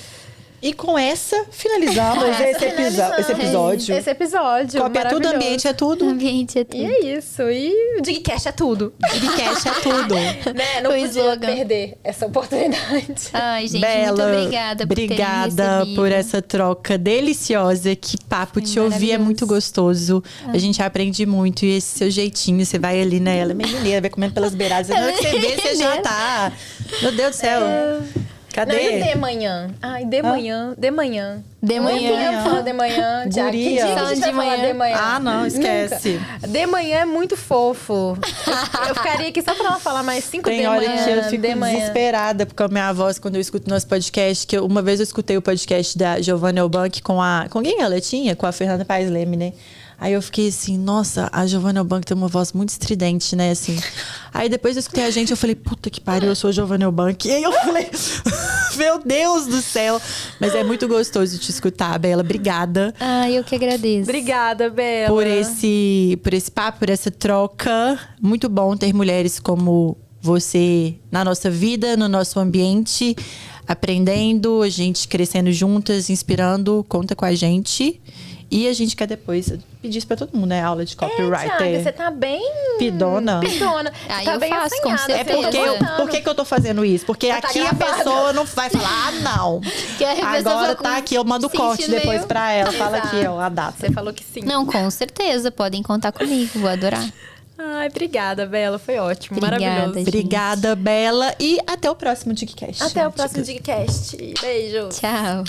E com essa, finalizamos esse episódio. Esse episódio Copa é tudo, maravilhoso. ambiente é tudo. Ambiente é tudo. E é isso. E o Digcast é tudo. Digcast é tudo. Né? Não O podia slogan. perder essa oportunidade. Ai, gente, Bela, muito obrigada por terem obrigada recebido. por essa troca deliciosa. Que papo, Foi te ouvir é maravilhoso. muito gostoso. A gente aprende muito. E esse seu jeitinho, você vai ali, né? Ela é meio mineira, vai comendo pelas beiradas. Na hora que você vê, você já tá. Meu Deus do céu. Cadê? Não, e de manhã? Ai, de manhã. De manhã. De manhã. Fala de manhã. Tiago. Que dia que a gente vai falar de manhã? Ah, não, esquece. Nunca. De manhã é muito fofo. Eu ficaria aqui só pra ela falar mais 5 Tem de hora manhã. que eu fico de manhã. desesperada com a minha voz quando eu escuto nosso podcast. Que uma vez eu escutei o podcast da Giovanna Elbank com quem ela tinha? Com a Fernanda Paes Leme, né? Aí eu fiquei assim, nossa, a Giovanna Elbank tem uma voz muito estridente, né? Assim. Aí depois eu escutei a gente, eu falei, puta que pariu, eu sou a Giovanna Elbank. E aí eu falei, meu Deus do céu. Mas é muito gostoso te escutar, Bela. Obrigada. Ai, eu que agradeço. Obrigada, Bela. Por esse papo, por essa troca. Muito bom ter mulheres como você na nossa vida, no nosso ambiente, aprendendo, a gente crescendo juntas, inspirando. Conta com a gente. E a gente quer depois pedir isso pra todo mundo, né? Aula de copywriter. Tiago, você tá bem... Pidona. Pidona. Ah, Tá eu bem faço, com assanhada, certeza. É por que eu tô fazendo isso? Porque tá aqui a gravado. pessoa não vai falar, não. Que a pessoa Agora fala tá com- aqui, eu mando o se corte sentindo depois meio- pra ela. Fala Exato. aqui, ó, a data. Você falou que sim. Não, com certeza. Podem contar comigo. Vou adorar. Ai, obrigada, Bela. Foi ótimo. Obrigada, Maravilhoso. gente. Obrigada, Bela. E até o próximo Digcast. Até o próximo Digcast. Beijo. Tchau.